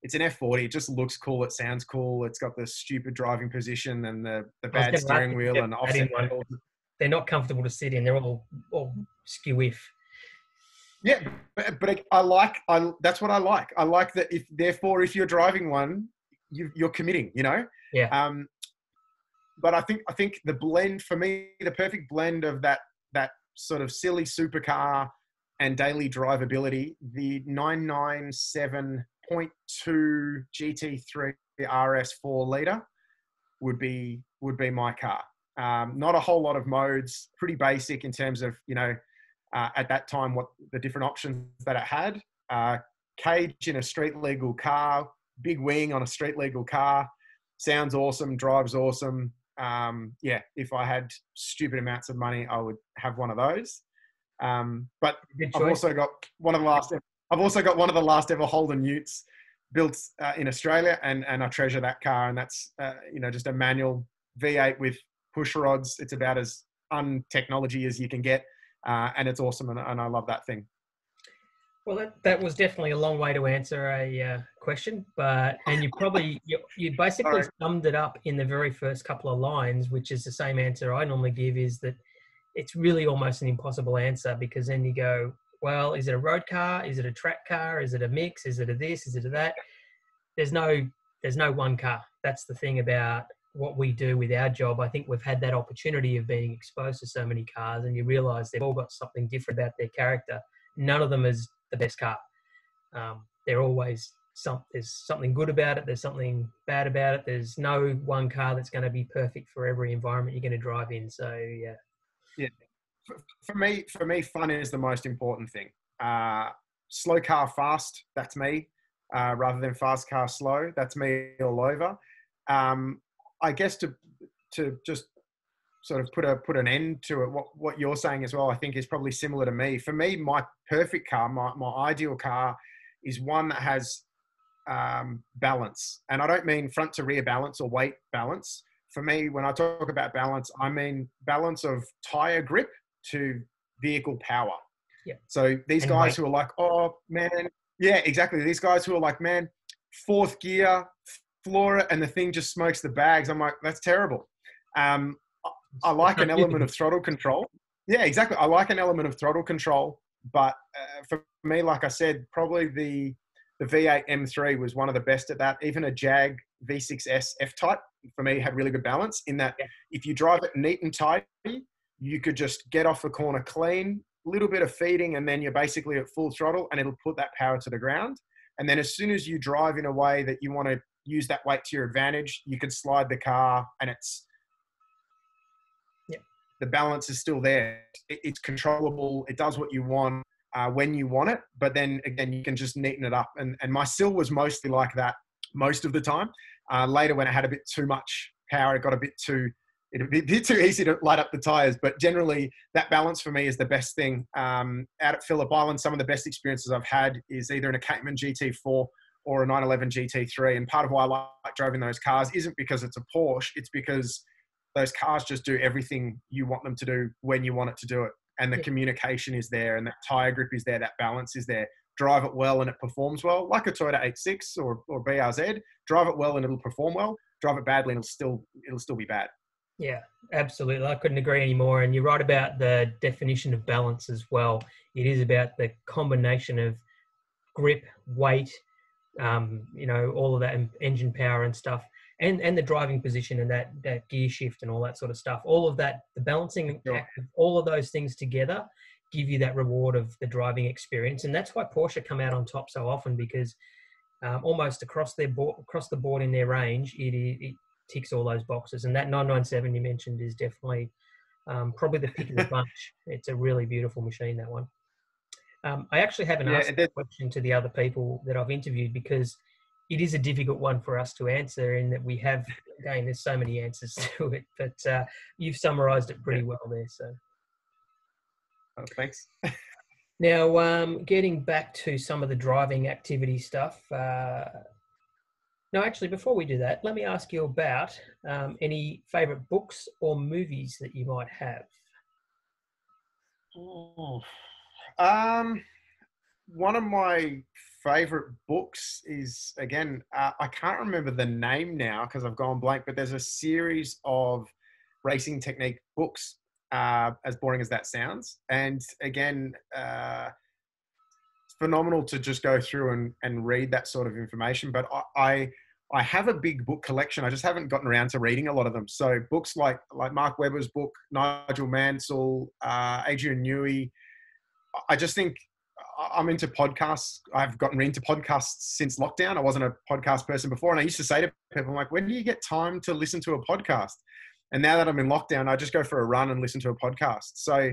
it's an F40. It just looks cool. It sounds cool. It's got the stupid driving position and the bad steering wheel and offset. They're not comfortable to sit in. They're all skew-if. Yeah, but that's what I like. I like that if you're driving one, you're committing, you know? Yeah. But I think the blend, for me, the perfect blend of that sort of silly supercar and daily drivability, the 997.2 GT3 RS 4-litre would be my car. Not a whole lot of modes, pretty basic in terms of, you know, at that time, what the different options that it had. Cage in a street legal car, big wing on a street legal car, sounds awesome, drives awesome. Yeah, if I had stupid amounts of money, I would have one of those. But I've also got one of the last ever Holden Utes built in Australia, and I treasure that car. And that's you know, just a manual V8 with push rods. It's about as untechnology as you can get, and it's awesome, and I love that thing. Well, that was definitely a long way to answer a question, and you basically summed it up in the very first couple of lines, which is the same answer I normally give, is that it's really almost an impossible answer, because then you go, well, is it a road car? Is it a track car? Is it a mix? Is it a this? Is it a that? There's no one car. That's the thing about what we do with our job. I think we've had that opportunity of being exposed to so many cars, and you realize they've all got something different about their character. None of them is the best car. They're always there's something good about it. There's something bad about it. There's no one car that's going to be perfect for every environment you're going to drive in. So yeah. Yeah. For me, fun is the most important thing. Slow car fast, that's me. Rather than fast car slow, that's me all over. I guess to just sort of put an end to it, what you're saying as well, I think is probably similar to me. For me, my perfect car, my ideal car, is one that has balance. And I don't mean front to rear balance or weight balance. For me, when I talk about balance, I mean balance of tire grip to vehicle power. Yeah. So these guys who are like, oh man, yeah, exactly. These guys who are like, man, 4th gear, floor it, and the thing just smokes the bags. I'm like, that's terrible. I like an element of throttle control. Yeah, exactly. I like an element of throttle control, but for me, like I said, probably the V8 M3 was one of the best at that. Even a Jag V6S F-Type, for me, had really good balance in that if you drive it neat and tidy, you could just get off the corner clean, little bit of feeding, and then you're basically at full throttle, and it'll put that power to the ground. And then as soon as you drive in a way that you want to use that weight to your advantage, you can slide the car, and the balance is still there. It's controllable. It does what you want when you want it. But then again, you can just neaten it up. And my Sil was mostly like that most of the time. Later, when it had a bit too much power, it got a bit too easy to light up the tires. But generally, that balance for me is the best thing. Out at Phillip Island, some of the best experiences I've had is either in a Caterham GT4 or a 911 GT3. And part of why I like driving those cars isn't because it's a Porsche. It's because those cars just do everything you want them to do when you want it to do it. And the communication is there, and that tire grip is there, that balance is there. Drive it well and it performs well, like a Toyota 86 or BRZ. Drive it well and it'll perform well. Drive it badly and it'll still be bad. Yeah, absolutely. I couldn't agree anymore. And you're right about the definition of balance as well. It is about the combination of grip, weight, all of that engine power and stuff, and the driving position and that gear shift and all that sort of stuff. All of that, the balancing, all of those things together give you that reward of the driving experience. And that's why Porsche come out on top so often, because almost across the board in their range, it ticks all those boxes. And that 997 you mentioned is definitely probably the pick of the bunch. It's a really beautiful machine, that one. I actually haven't asked that question to the other people that I've interviewed, because it is a difficult one for us to answer, in that we have, again, there's so many answers to it, but you've summarised it pretty well there. So, thanks. Now, getting back to some of the driving activity stuff. No, actually, before we do that, let me ask you about any favourite books or movies that you might have. One of my favorite books is, again, I can't remember the name now because I've gone blank, but there's a series of racing technique books, as boring as that sounds. And again, it's phenomenal to just go through and read that sort of information. But I have a big book collection. I just haven't gotten around to reading a lot of them. So books like Mark Webber's book, Nigel Mansell, Adrian Newey. I just think I'm into podcasts. I've gotten into podcasts since lockdown. I wasn't a podcast person before. And I used to say to people, I'm like, when do you get time to listen to a podcast? And now that I'm in lockdown, I just go for a run and listen to a podcast. So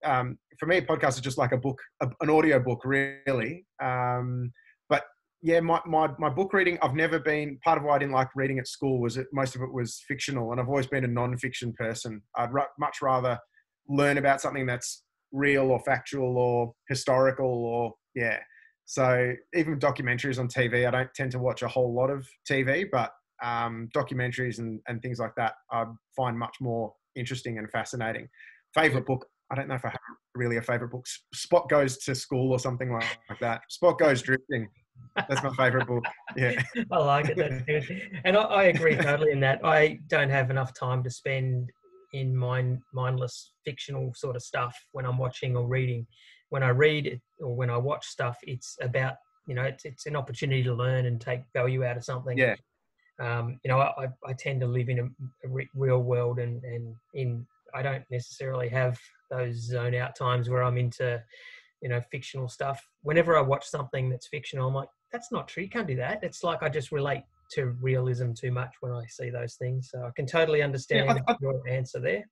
for me, a podcast is just like a book, an audio book, really. But yeah, my book reading, I've never been, part of why I didn't like reading at school was that most of it was fictional. And I've always been a non-fiction person. I'd much rather learn about something that's real or factual or historical or so even documentaries on TV, I don't tend to watch a whole lot of TV, but documentaries and things like that I find much more interesting and fascinating. Favorite book, I don't know if I have really a favorite book. Spot Goes to School or something like that. Spot Goes Drifting, that's my favorite book. Yeah, I like it. That's good. And I agree totally in that. I don't have enough time to spend in mindless fictional sort of stuff when I'm watching or reading. When I read or when I watch stuff, it's about, it's an opportunity to learn and take value out of something. Yeah. I tend to live in a real world, and I don't necessarily have those zone out times where I'm into, fictional stuff. Whenever I watch something that's fictional, I'm like, that's not true. You can't do that. It's like I just relate to realism too much when I see those things. So I can totally understand your answer there.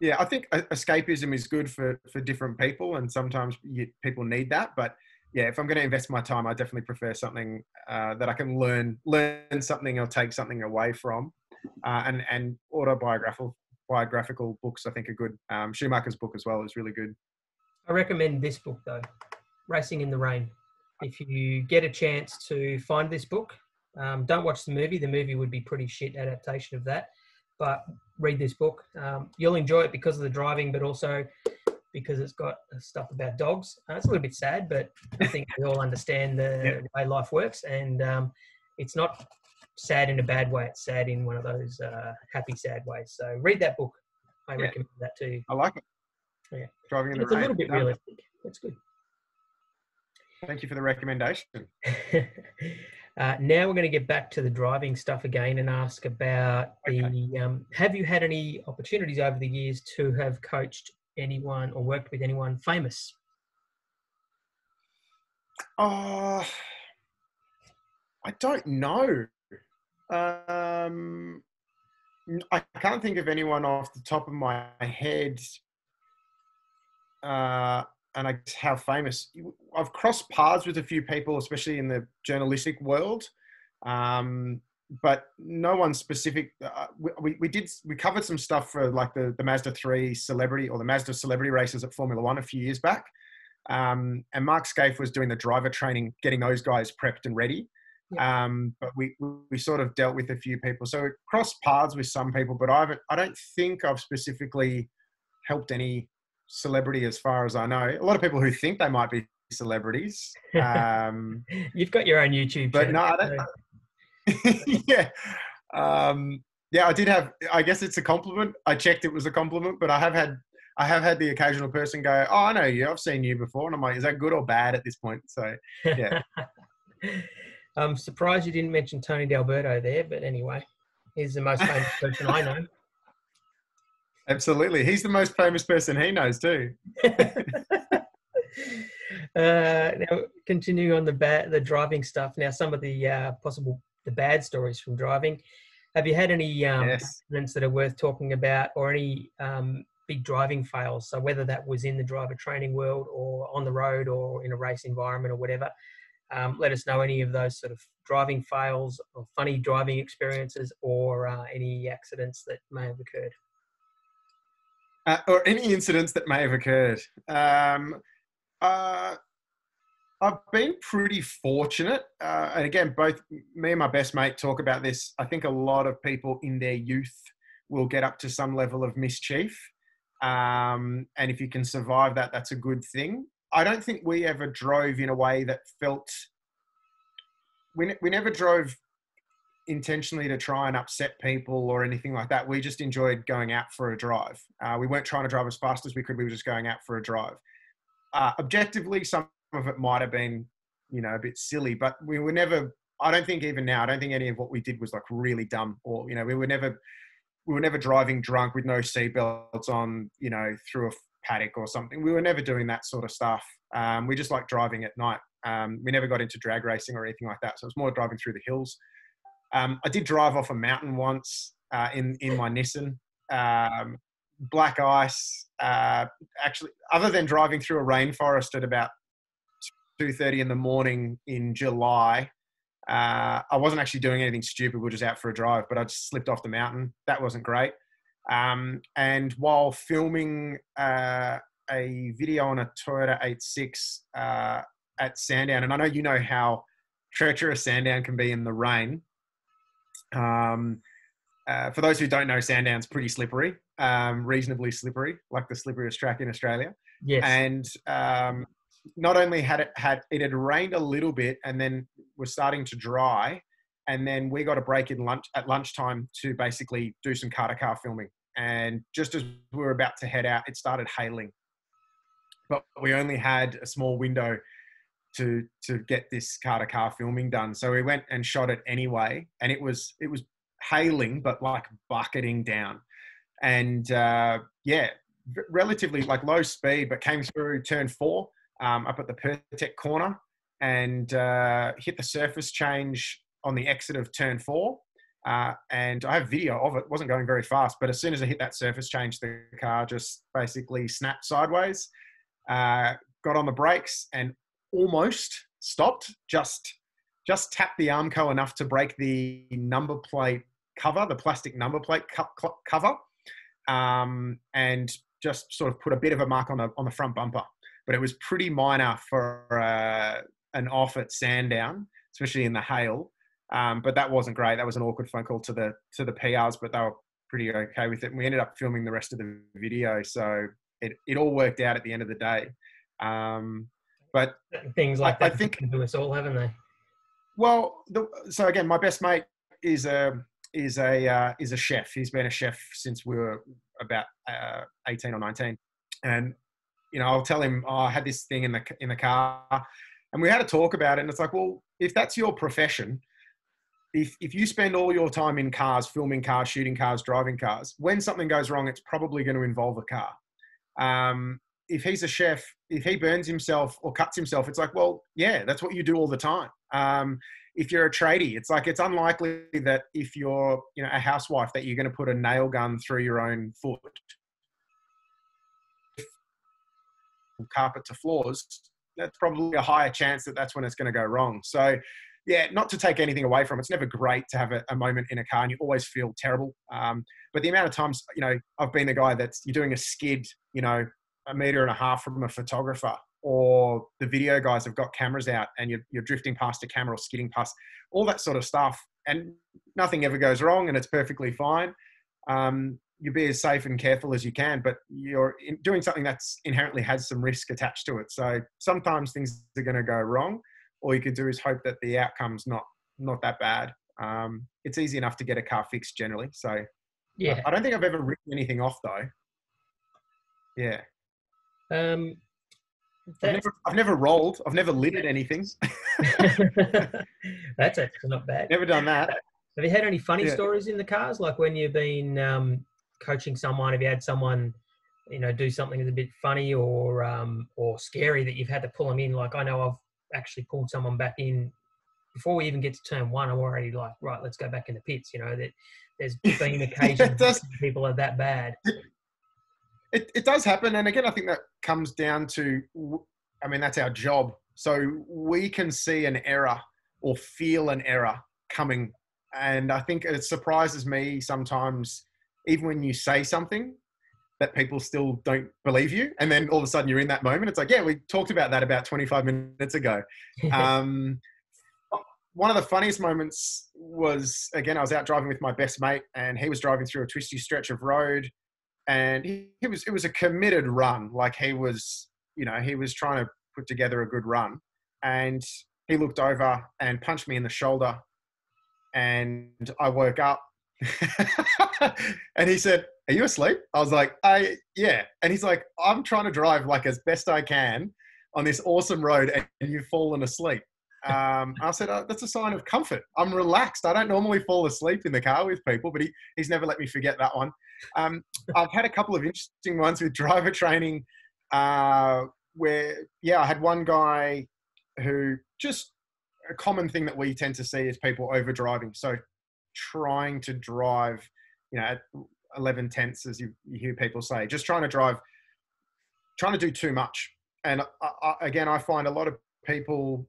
Yeah, I think escapism is good for different people, and sometimes people need that. But yeah, if I'm going to invest my time, I definitely prefer something that I can learn something or take something away from. And autobiographical books, I think, are good. Schumacher's book as well is really good. I recommend this book though, Racing in the Rain. If you get a chance to find this book, don't watch the movie. The movie would be pretty shit adaptation of that. But read this book. You'll enjoy it because of the driving, but also because it's got stuff about dogs. It's a little bit sad, but I think we all understand the way life works. And it's not sad in a bad way. It's sad in one of those happy, sad ways. So read that book. I recommend that to you. I like it. Yeah. Driving in the It's rain. a little bit realistic. That's good. Thank you for the recommendation. Now we're going to get back to the driving stuff again and ask about have you had any opportunities over the years to have coached anyone or worked with anyone famous? Oh, I don't know. I can't think of anyone off the top of my head. And I guess how famous. I've crossed paths with a few people, especially in the journalistic world, but no one specific. We covered some stuff for like the Mazda 3 celebrity or the Mazda celebrity races at Formula One a few years back, and Mark Scaife was doing the driver training, getting those guys prepped and ready. Yeah. But we sort of dealt with a few people, so we crossed paths with some people, but I don't think I've specifically helped any celebrity as far as I know. A lot of people who think they might be celebrities. You've got your own YouTube but channel. No, I don't. Yeah. Yeah, I did have, I guess it's a compliment. I checked it was a compliment, but I have had the occasional person go, "Oh, I know you. I've seen you before." And I'm like, is that good or bad at this point? So, yeah. I'm surprised you didn't mention Tony D'Alberto there, but anyway, he's the most famous person I know. Absolutely. He's the most famous person he knows too. Now, continuing on the driving stuff. Now, some of the the bad stories from driving. Have you had any accidents that are worth talking about, or any big driving fails? So whether that was in the driver training world or on the road or in a race environment or whatever, let us know any of those sort of driving fails or funny driving experiences, or any accidents that may have occurred. Or any incidents that may have occurred. I've been pretty fortunate. And again, both me and my best mate talk about this. I think a lot of people in their youth will get up to some level of mischief. And if you can survive that, that's a good thing. I don't think we ever drove in a way that felt... We never drove intentionally to try and upset people or anything like that. We just enjoyed going out for a drive. We weren't trying to drive as fast as we could. We were just going out for a drive. Objectively, some of it might have been, a bit silly, but we were never... I don't think even now, I don't think any of what we did was like really dumb, or, we were never driving drunk with no seatbelts on, through a paddock or something. We were never doing that sort of stuff. We just like driving at night. We never got into drag racing or anything like that. So it was more driving through the hills. I did drive off a mountain once in my Nissan. Black ice. Actually, other than driving through a rainforest at about 2:30 in the morning in July, I wasn't actually doing anything stupid. We were just out for a drive, but I just slipped off the mountain. That wasn't great. And while filming a video on a Toyota 86 at Sandown, and I know you know how treacherous Sandown can be in the rain. For those who don't know, Sandown's pretty slippery, reasonably slippery, like the slipperiest track in Australia. Yes. And not only had it had rained a little bit, and then was starting to dry, and then we got a break at lunchtime to basically do some car-to-car filming. And just as we were about to head out, it started hailing. But we only had a small window to get this car-to-car filming done. So we went and shot it anyway, and it was hailing, but like bucketing down. And relatively like low speed, but came through turn 4 up at the Pertec corner, and hit the surface change on the exit of turn 4. And I have video of it. It wasn't going very fast, but as soon as I hit that surface change, the car just basically snapped sideways, got on the brakes and almost stopped, just tapped the Armco enough to break the number plate cover, the plastic number plate cover, and just sort of put a bit of a mark on the front bumper. But it was pretty minor for an off at Sandown, especially in the hail. But that wasn't great. That was an awkward phone call to the PRs, but they were pretty okay with it. And we ended up filming the rest of the video, so it all worked out at the end of the day. But things like that, I think, do us all, haven't they? Well, so again, my best mate is a chef. He's been a chef since we were about 18 or 19, and I'll tell him, I had this thing in the car. And we had a talk about it, and it's like, well, if that's your profession, if you spend all your time in cars, filming cars, shooting cars, driving cars, when something goes wrong, it's probably going to involve a car. If he's a chef, if he burns himself or cuts himself, it's like, well, yeah, that's what you do all the time. If you're a tradie, it's like, it's unlikely that if you're, you know, a housewife, that you're going to put a nail gun through your own foot. Carpet to floors, that's probably a higher chance that that's when it's going to go wrong. So yeah, not to take anything away from it, it's never great to have a moment in a car and you always feel terrible. But the amount of times, you know, I've been the guy that's, you're doing a skid, you know, 1.5 meters from a photographer, or the video guys have got cameras out and you're drifting past a camera or skidding past, all that sort of stuff, and nothing ever goes wrong and it's perfectly fine. You be as safe and careful as you can, but you're doing something that's inherently has some risk attached to it. So sometimes things are going to go wrong. All you can do is hope that the outcome's not that bad. It's easy enough to get a car fixed generally. So yeah, I don't think I've ever written anything off though. Yeah. I've never rolled. I've never littered anything. That's actually not bad. Never done that. Have you had any funny stories in the cars? Like when you've been coaching someone, have you had someone, you know, do something that's a bit funny or scary that you've had to pull them in? Like I know I've actually pulled someone back in before we even get to turn one. I'm already like, right, let's go back in the pits. You know, that there's been occasions people are that bad. It does happen. And again, I think that comes down to, I mean, that's our job. So we can see an error or feel an error coming. And I think it surprises me sometimes, even when you say something, that people still don't believe you. And then all of a sudden you're in that moment. It's like, yeah, we talked about that about 25 minutes ago. One of the funniest moments was, again, I was out driving with my best mate and he was driving through a twisty stretch of road, and it was a committed run. Like he was, you know, he was trying to put together a good run, and he looked over and punched me in the shoulder, and I woke up and he said, "Are you asleep?" I was like, yeah. And he's like, "I'm trying to drive like as best I can on this awesome road and you've fallen asleep." I said, "That's a sign of comfort. I'm relaxed. I don't normally fall asleep in the car with people," but he's never let me forget that one. I've had a couple of interesting ones with driver training where, yeah, I had one guy who, just a common thing that we tend to see is people over driving. So trying to drive, you know, at 11 tenths, as you hear people say, just trying to do too much. And again, I find a lot of people,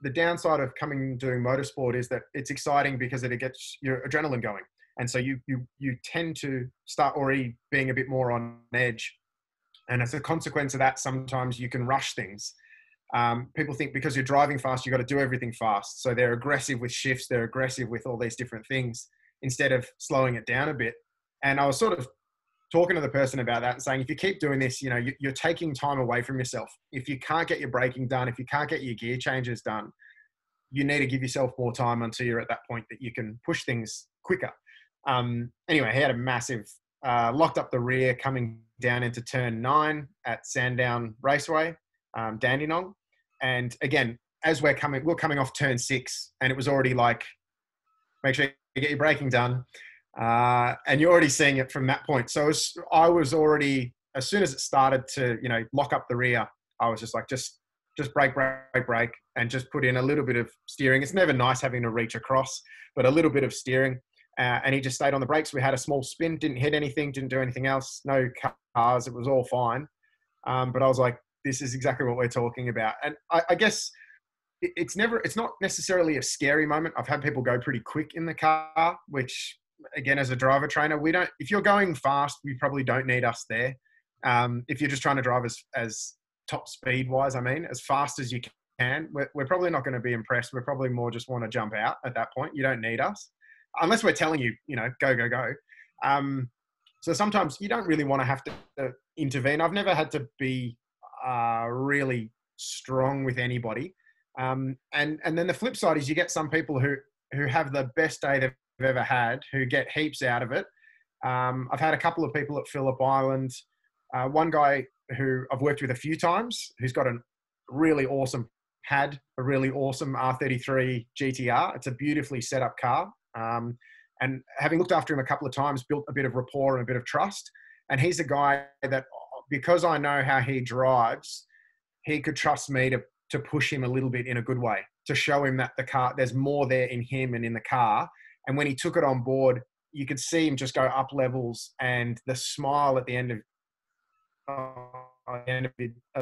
the downside of doing motorsport is that it's exciting because it gets your adrenaline going. And so you tend to start already being a bit more on edge. And as a consequence of that, sometimes you can rush things. People think because you're driving fast, you've got to do everything fast. So they're aggressive with shifts. They're aggressive with all these different things instead of slowing it down a bit. And I was sort of talking to the person about that and saying, if you keep doing this, you know, you're taking time away from yourself. If you can't get your braking done, if you can't get your gear changes done, you need to give yourself more time until you're at that point that you can push things quicker. Anyway, he had a massive, locked up the rear coming down into turn 9 at Sandown Raceway, Dandenong. And again, as we're coming off turn 6, and it was already like, make sure you get your braking done. And you're already seeing it from that point. So I was already, as soon as it started to, you know, lock up the rear, I was just like, just brake, and just put in a little bit of steering. It's never nice having to reach across, but a little bit of steering. And he just stayed on the brakes. We had a small spin, didn't hit anything, didn't do anything else. No cars. It was all fine. But I was like, this is exactly what we're talking about. And I guess it's not necessarily a scary moment. I've had people go pretty quick in the car, which, again, as a driver trainer, if you're going fast, we probably don't need us there. If you're just trying to drive as top speed wise, I mean, as fast as you can, we're probably not going to be impressed. We're probably more just want to jump out at that point. You don't need us unless we're telling you, you know, go. So sometimes you don't really want to have to intervene. I've never had to be really strong with anybody. And then the flip side is you get some people who have the best day they've ever had, who get heaps out of it. I've had a couple of people at Phillip Island. One guy who I've worked with a few times, who's got a really awesome had a really awesome R33 GTR. It's a beautifully set up car. And having looked after him a couple of times, built a bit of rapport and a bit of trust. And he's a guy that, because I know how he drives, he could trust me to push him a little bit in a good way, to show him that the car, there's more there in him and in the car. And when he took it on board, you could see him just go up levels, and the smile at the end of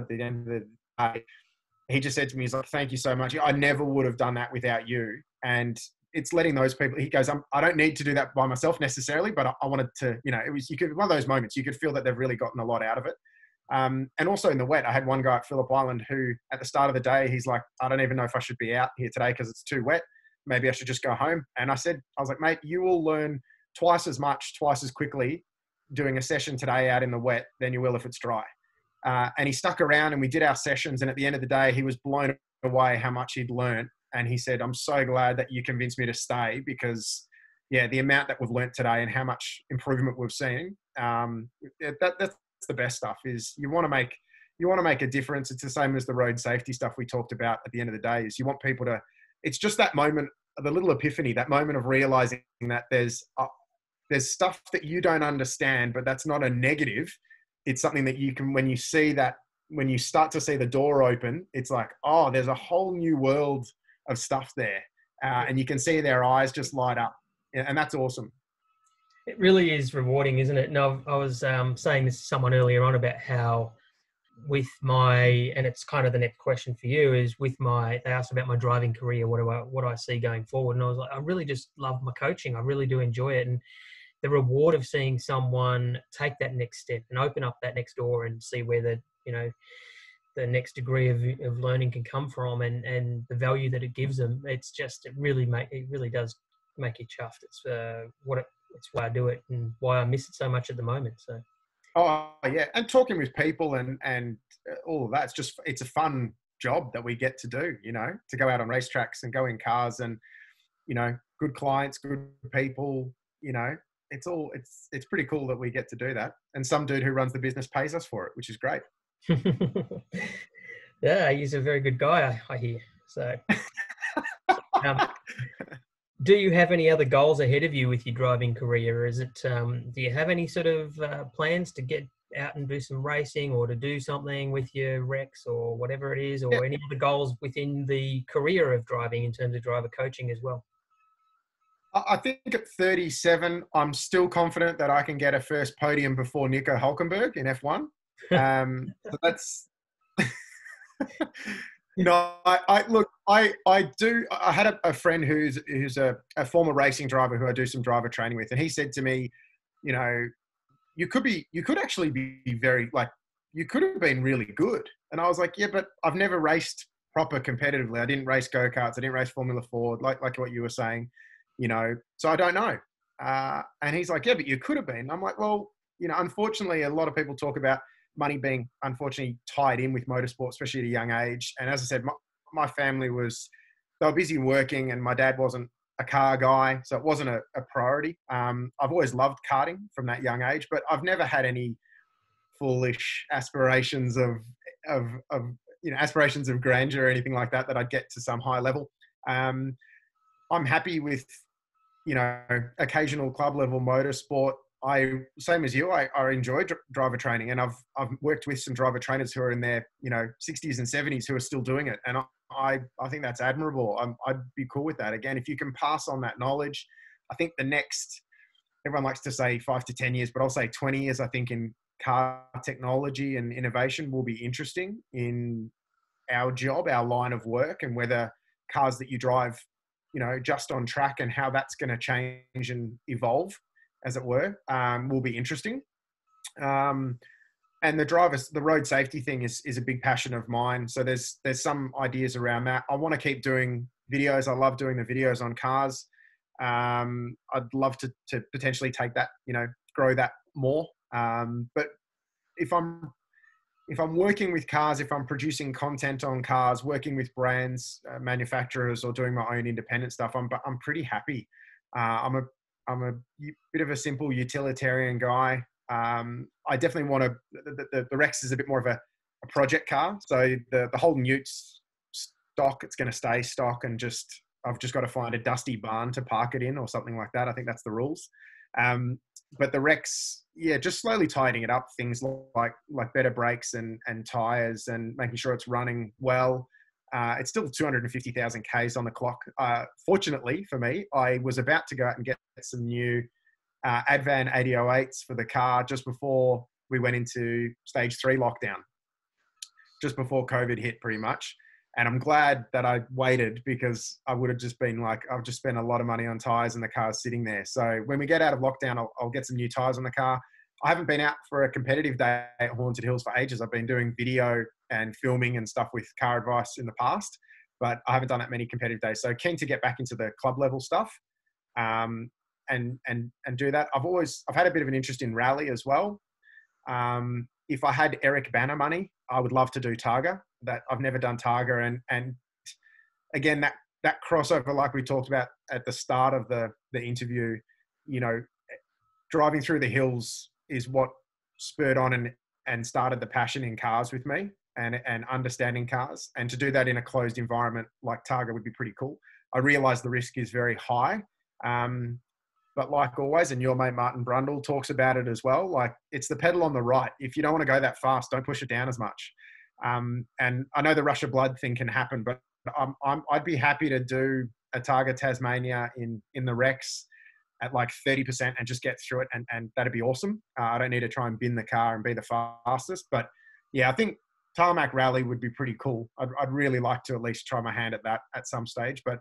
the day, he just said to me, he's like, "Thank you so much. I never would have done that without you." And it's letting those people, he goes, I don't need to do that by myself necessarily, but I wanted to, it was, one of those moments, you could feel that they've really gotten a lot out of it. And also in the wet, I had one guy at Phillip Island who at the start of the day, he's like, "I don't even know if I should be out here today because it's too wet. Maybe I should just go home." And I was like, "Mate, you will learn twice as much, twice as quickly doing a session today out in the wet than you will if it's dry." And he stuck around and we did our sessions. And at the end of the day, he was blown away how much he'd learned. And he said, "I'm so glad that you convinced me to stay because, yeah, the amount that we've learned today and how much improvement we've seen, that's the best stuff. Is you want to make a difference. It's the same as the road safety stuff we talked about at the end of the day. Is you want people to. It's just that moment, the little epiphany, that moment of realizing that there's stuff that you don't understand, but that's not a negative. It's something that you can, when you start to see the door open, it's like, oh, there's a whole new world of stuff there. And you can see their eyes just light up. And that's awesome. It really is rewarding, isn't it? No, I was saying this to someone earlier on about how with and it's kind of the next question for you, is they asked about my driving career, what do I see going forward? And I was like, I really just love my coaching. I really do enjoy it. And the reward of seeing someone take that next step and open up that next door and see where the next degree of learning can come from and the value that it gives them. It really does make you chuffed. It's why I do it and why I miss it so much at the moment. So. Oh yeah. And talking with people and all of that, it's a fun job that we get to do, to go out on racetracks and go in cars and, good clients, good people, it's pretty cool that we get to do that. And some dude who runs the business pays us for it, which is great. Yeah, he's a very good guy, I hear. So, do you have any other goals ahead of you with your driving career? Is it, do you have any sort of plans to get out and do some racing or to do something with your Rex or whatever it is, or any other goals within the career of driving in terms of driver coaching as well? I think at 37, I'm still confident that I can get a first podium before Nico Hulkenberg in F1. So that's no. I do. I had a friend who's a former racing driver who I do some driver training with, and he said to me, you could actually be very you could have been really good. And I was like, yeah, but I've never raced proper competitively. I didn't race go-karts. I didn't race Formula Ford, like what you were saying. So I don't know. And he's like, yeah, but you could have been. I'm like, well, unfortunately, a lot of people talk about money being unfortunately tied in with motorsport, especially at a young age. And as I said, my family they were busy working and my dad wasn't a car guy. So it wasn't a priority. I've always loved karting from that young age, but I've never had any foolish aspirations of aspirations of grandeur or anything like that I'd get to some high level. I'm happy with, occasional club level motorsport. Same as you, I enjoy driver training, and I've worked with some driver trainers who are in their, 60s and 70s who are still doing it. And I think that's admirable. I'd be cool with that. Again, if you can pass on that knowledge, I think everyone likes to say 5 to 10 years, but I'll say 20 years, I think in car technology and innovation will be interesting in our job, our line of work, and whether cars that you drive, just on track and how that's going to change and evolve, as it were, will be interesting. And the road safety thing is a big passion of mine. So there's some ideas around that. I want to keep doing videos. I love doing the videos on cars. I'd love to potentially take that, grow that more. But if I'm working with cars, if I'm producing content on cars, working with brands, manufacturers, or doing my own independent stuff, I'm pretty happy. I'm a bit of a simple utilitarian guy. I definitely want to. The Rex is a bit more of a project car, so the whole Newt's stock. It's going to stay stock, and I've just got to find a dusty barn to park it in or something like that. I think that's the rules. But the Rex, yeah, just slowly tightening it up. Things like better brakes and tires, and making sure it's running well. It's still 250,000 Ks on the clock. Fortunately for me, I was about to go out and get some new Advan 8008s for the car just before we went into stage 3 lockdown, just before COVID hit pretty much. And I'm glad that I waited, because I would have just been like, I've just spent a lot of money on tires and the car's sitting there. So when we get out of lockdown, I'll get some new tires on the car. I haven't been out for a competitive day at Haunted Hills for ages. I've been doing video and filming and stuff with Car Advice in the past, but I haven't done that many competitive days. So keen to get back into the club level stuff, and do that. I've had a bit of an interest in rally as well. If I had Eric Banner money, I would love to do Targa. That I've never done Targa, and again, that crossover, like we talked about at the start of the interview, you know, driving through the hills is what spurred on and started the passion in cars with me, and understanding cars. And to do that in a closed environment like Targa would be pretty cool. I realize the risk is very high. But like always, and your mate Martin Brundle talks about it as well, like it's the pedal on the right. If you don't want to go that fast, don't push it down as much. And I know the rush of blood thing can happen, but I'd be happy to do a Targa Tasmania in the Rex at like 30% and just get through it, and that'd be awesome. I don't need to try and bin the car and be the fastest, but yeah, I think Tarmac Rally would be pretty cool. I'd really like to at least try my hand at that at some stage. But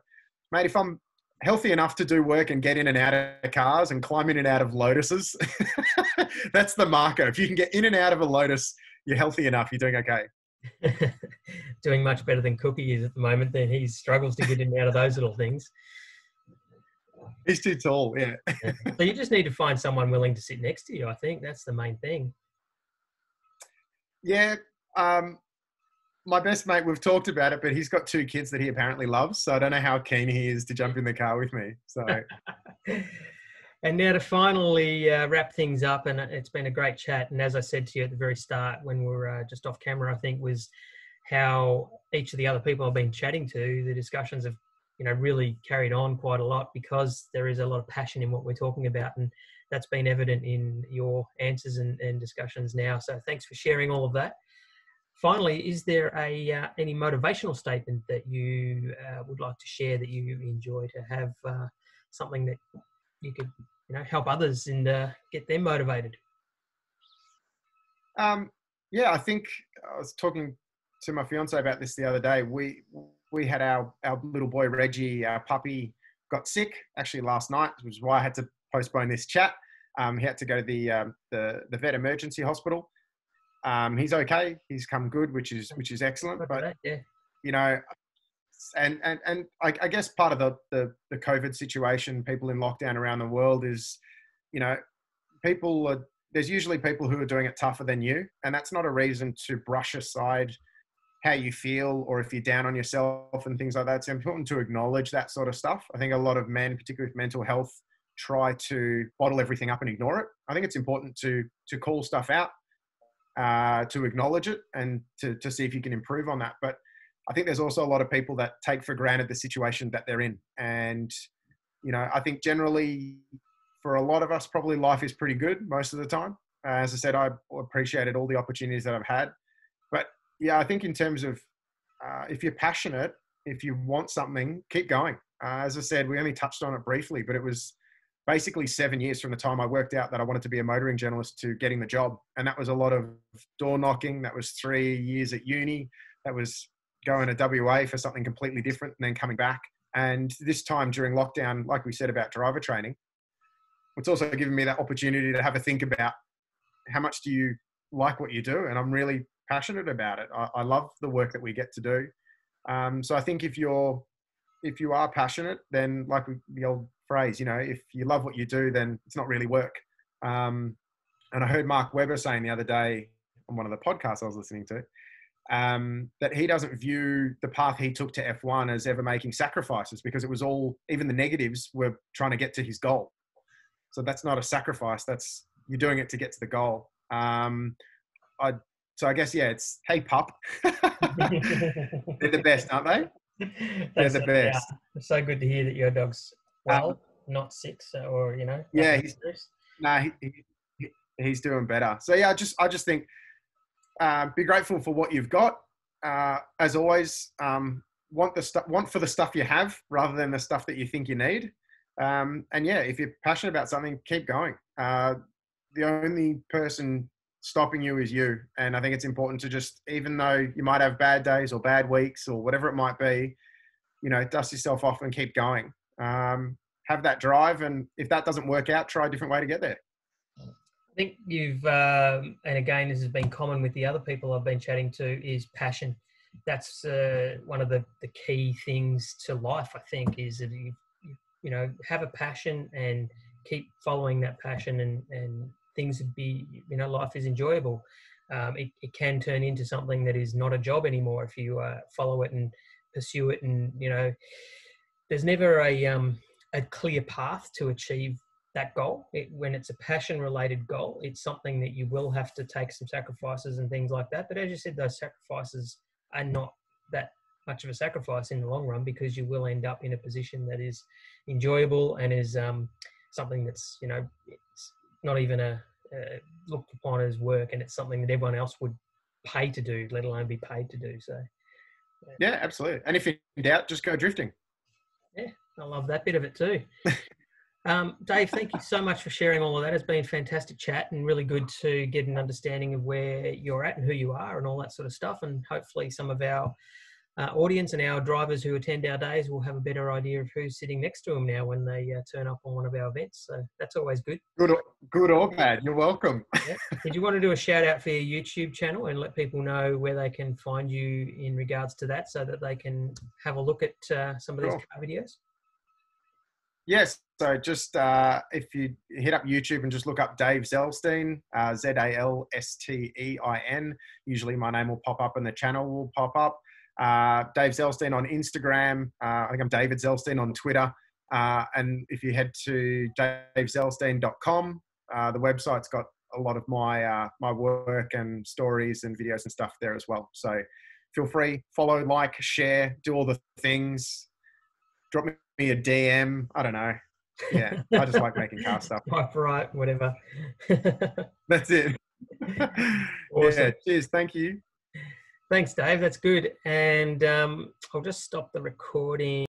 mate, if I'm healthy enough to do work and get in and out of cars and climb in and out of Lotuses, that's the marker. If you can get in and out of a Lotus, you're healthy enough, you're doing okay. Doing much better than Cookie is at the moment. Then he struggles to get in and out of those little things. He's too tall, yeah. So you just need to find someone willing to sit next to you. I think that's the main thing. Yeah. My best mate, we've talked about it, but he's got 2 kids that he apparently loves. So I don't know how keen he is to jump in the car with me. So, and now to finally wrap things up, and it's been a great chat. And as I said to you at the very start, when we were just off camera, I think was how each of the other people I've been chatting to, the discussions have, really carried on quite a lot, because there is a lot of passion in what we're talking about. And that's been evident in your answers and discussions now. So thanks for sharing all of that. Finally, is there any motivational statement that you would like to share that you enjoy to have, something that you could, help others and get them motivated? Yeah, I think I was talking to my fiance about this the other day. We had our little boy Reggie, our puppy, got sick actually last night, which is why I had to postpone this chat. He had to go to the vet emergency hospital. He's okay. He's come good, which is excellent. But and I guess part of the COVID situation, people in lockdown around the world is, there's usually people who are doing it tougher than you, and that's not a reason to brush aside how you feel or if you're down on yourself and things like that. It's important to acknowledge that sort of stuff. I think a lot of men, particularly with mental health, try to bottle everything up and ignore it. I think it's important to call stuff out, to acknowledge it, and to see if you can improve on that. But I think there's also a lot of people that take for granted the situation that they're in. And, I think generally for a lot of us, probably life is pretty good most of the time. As I said, I appreciated all the opportunities that I've had. But yeah, I think in terms of if you're passionate, if you want something, keep going. As I said, we only touched on it briefly, but it was basically 7 years from the time I worked out that I wanted to be a motoring journalist to getting the job. And that was a lot of door knocking. That was 3 years at uni. That was going to WA for something completely different and then coming back. And this time during lockdown, like we said about driver training, it's also given me that opportunity to have a think about how much do you like what you do? And I'm really passionate about it. I love the work that we get to do. So I think if you are passionate, then like the old phrase, if you love what you do, then it's not really work. And I heard Mark Webber saying the other day on one of the podcasts I was listening to, that he doesn't view the path he took to F1 as ever making sacrifices, because it was all, even the negatives were trying to get to his goal. So that's not a sacrifice. You're doing it to get to the goal. So I guess, yeah, it's, hey pup. They're the best, aren't they? They're They the certainly are. best. It's so good to hear that your dog's Um, well, not sick, so, or, yeah, nothing serious. he's doing better. So yeah, I just think be grateful for what you've got. As always, want for the stuff you have rather than the stuff that you think you need. And yeah, if you're passionate about something, keep going. The only person stopping you is you. And I think it's important to just, even though you might have bad days or bad weeks or whatever it might be, dust yourself off and keep going. Have that drive. And if that doesn't work out, try a different way to get there. I think you've, and again, this has been common with the other people I've been chatting to, is passion. That's one of the key things to life, I think, is that you have a passion and keep following that passion, and things would be, life is enjoyable. It can turn into something that is not a job anymore if you follow it and pursue it. And, there's never a clear path to achieve that goal. When it's a passion related goal, it's something that you will have to take some sacrifices and things like that. But as you said, those sacrifices are not that much of a sacrifice in the long run, because you will end up in a position that is enjoyable and is something that's, it's not even looked upon as work, and it's something that everyone else would pay to do, let alone be paid to do. So yeah, absolutely. And if you're in doubt, just go drifting. Yeah, I love that bit of it too. Dave, thank you so much for sharing all of that. It's been a fantastic chat and really good to get an understanding of where you're at and who you are and all that sort of stuff. And hopefully some of our audience and our drivers who attend our days will have a better idea of who's sitting next to them now when they turn up on one of our events. So that's always good. Good or bad. You're welcome. Yeah. Did you want to do a shout out for your YouTube channel and let people know where they can find you in regards to that, so that they can have a look at some of these car videos? Yes. So just if you hit up YouTube and just look up Dave Zalstein, Zalstein, usually my name will pop up and the channel will pop up. Dave Zalstein on Instagram. I think I'm David Zalstein on Twitter. And if you head to davezalstein.com, the website's got a lot of my my work and stories and videos and stuff there as well. So feel free, follow, like, share, do all the things. Drop me a DM. I don't know. Yeah, I just like making car stuff. Right, whatever. That's it. Awesome. Yeah, cheers. Thank you. Thanks, Dave. That's good. And I'll just stop the recording.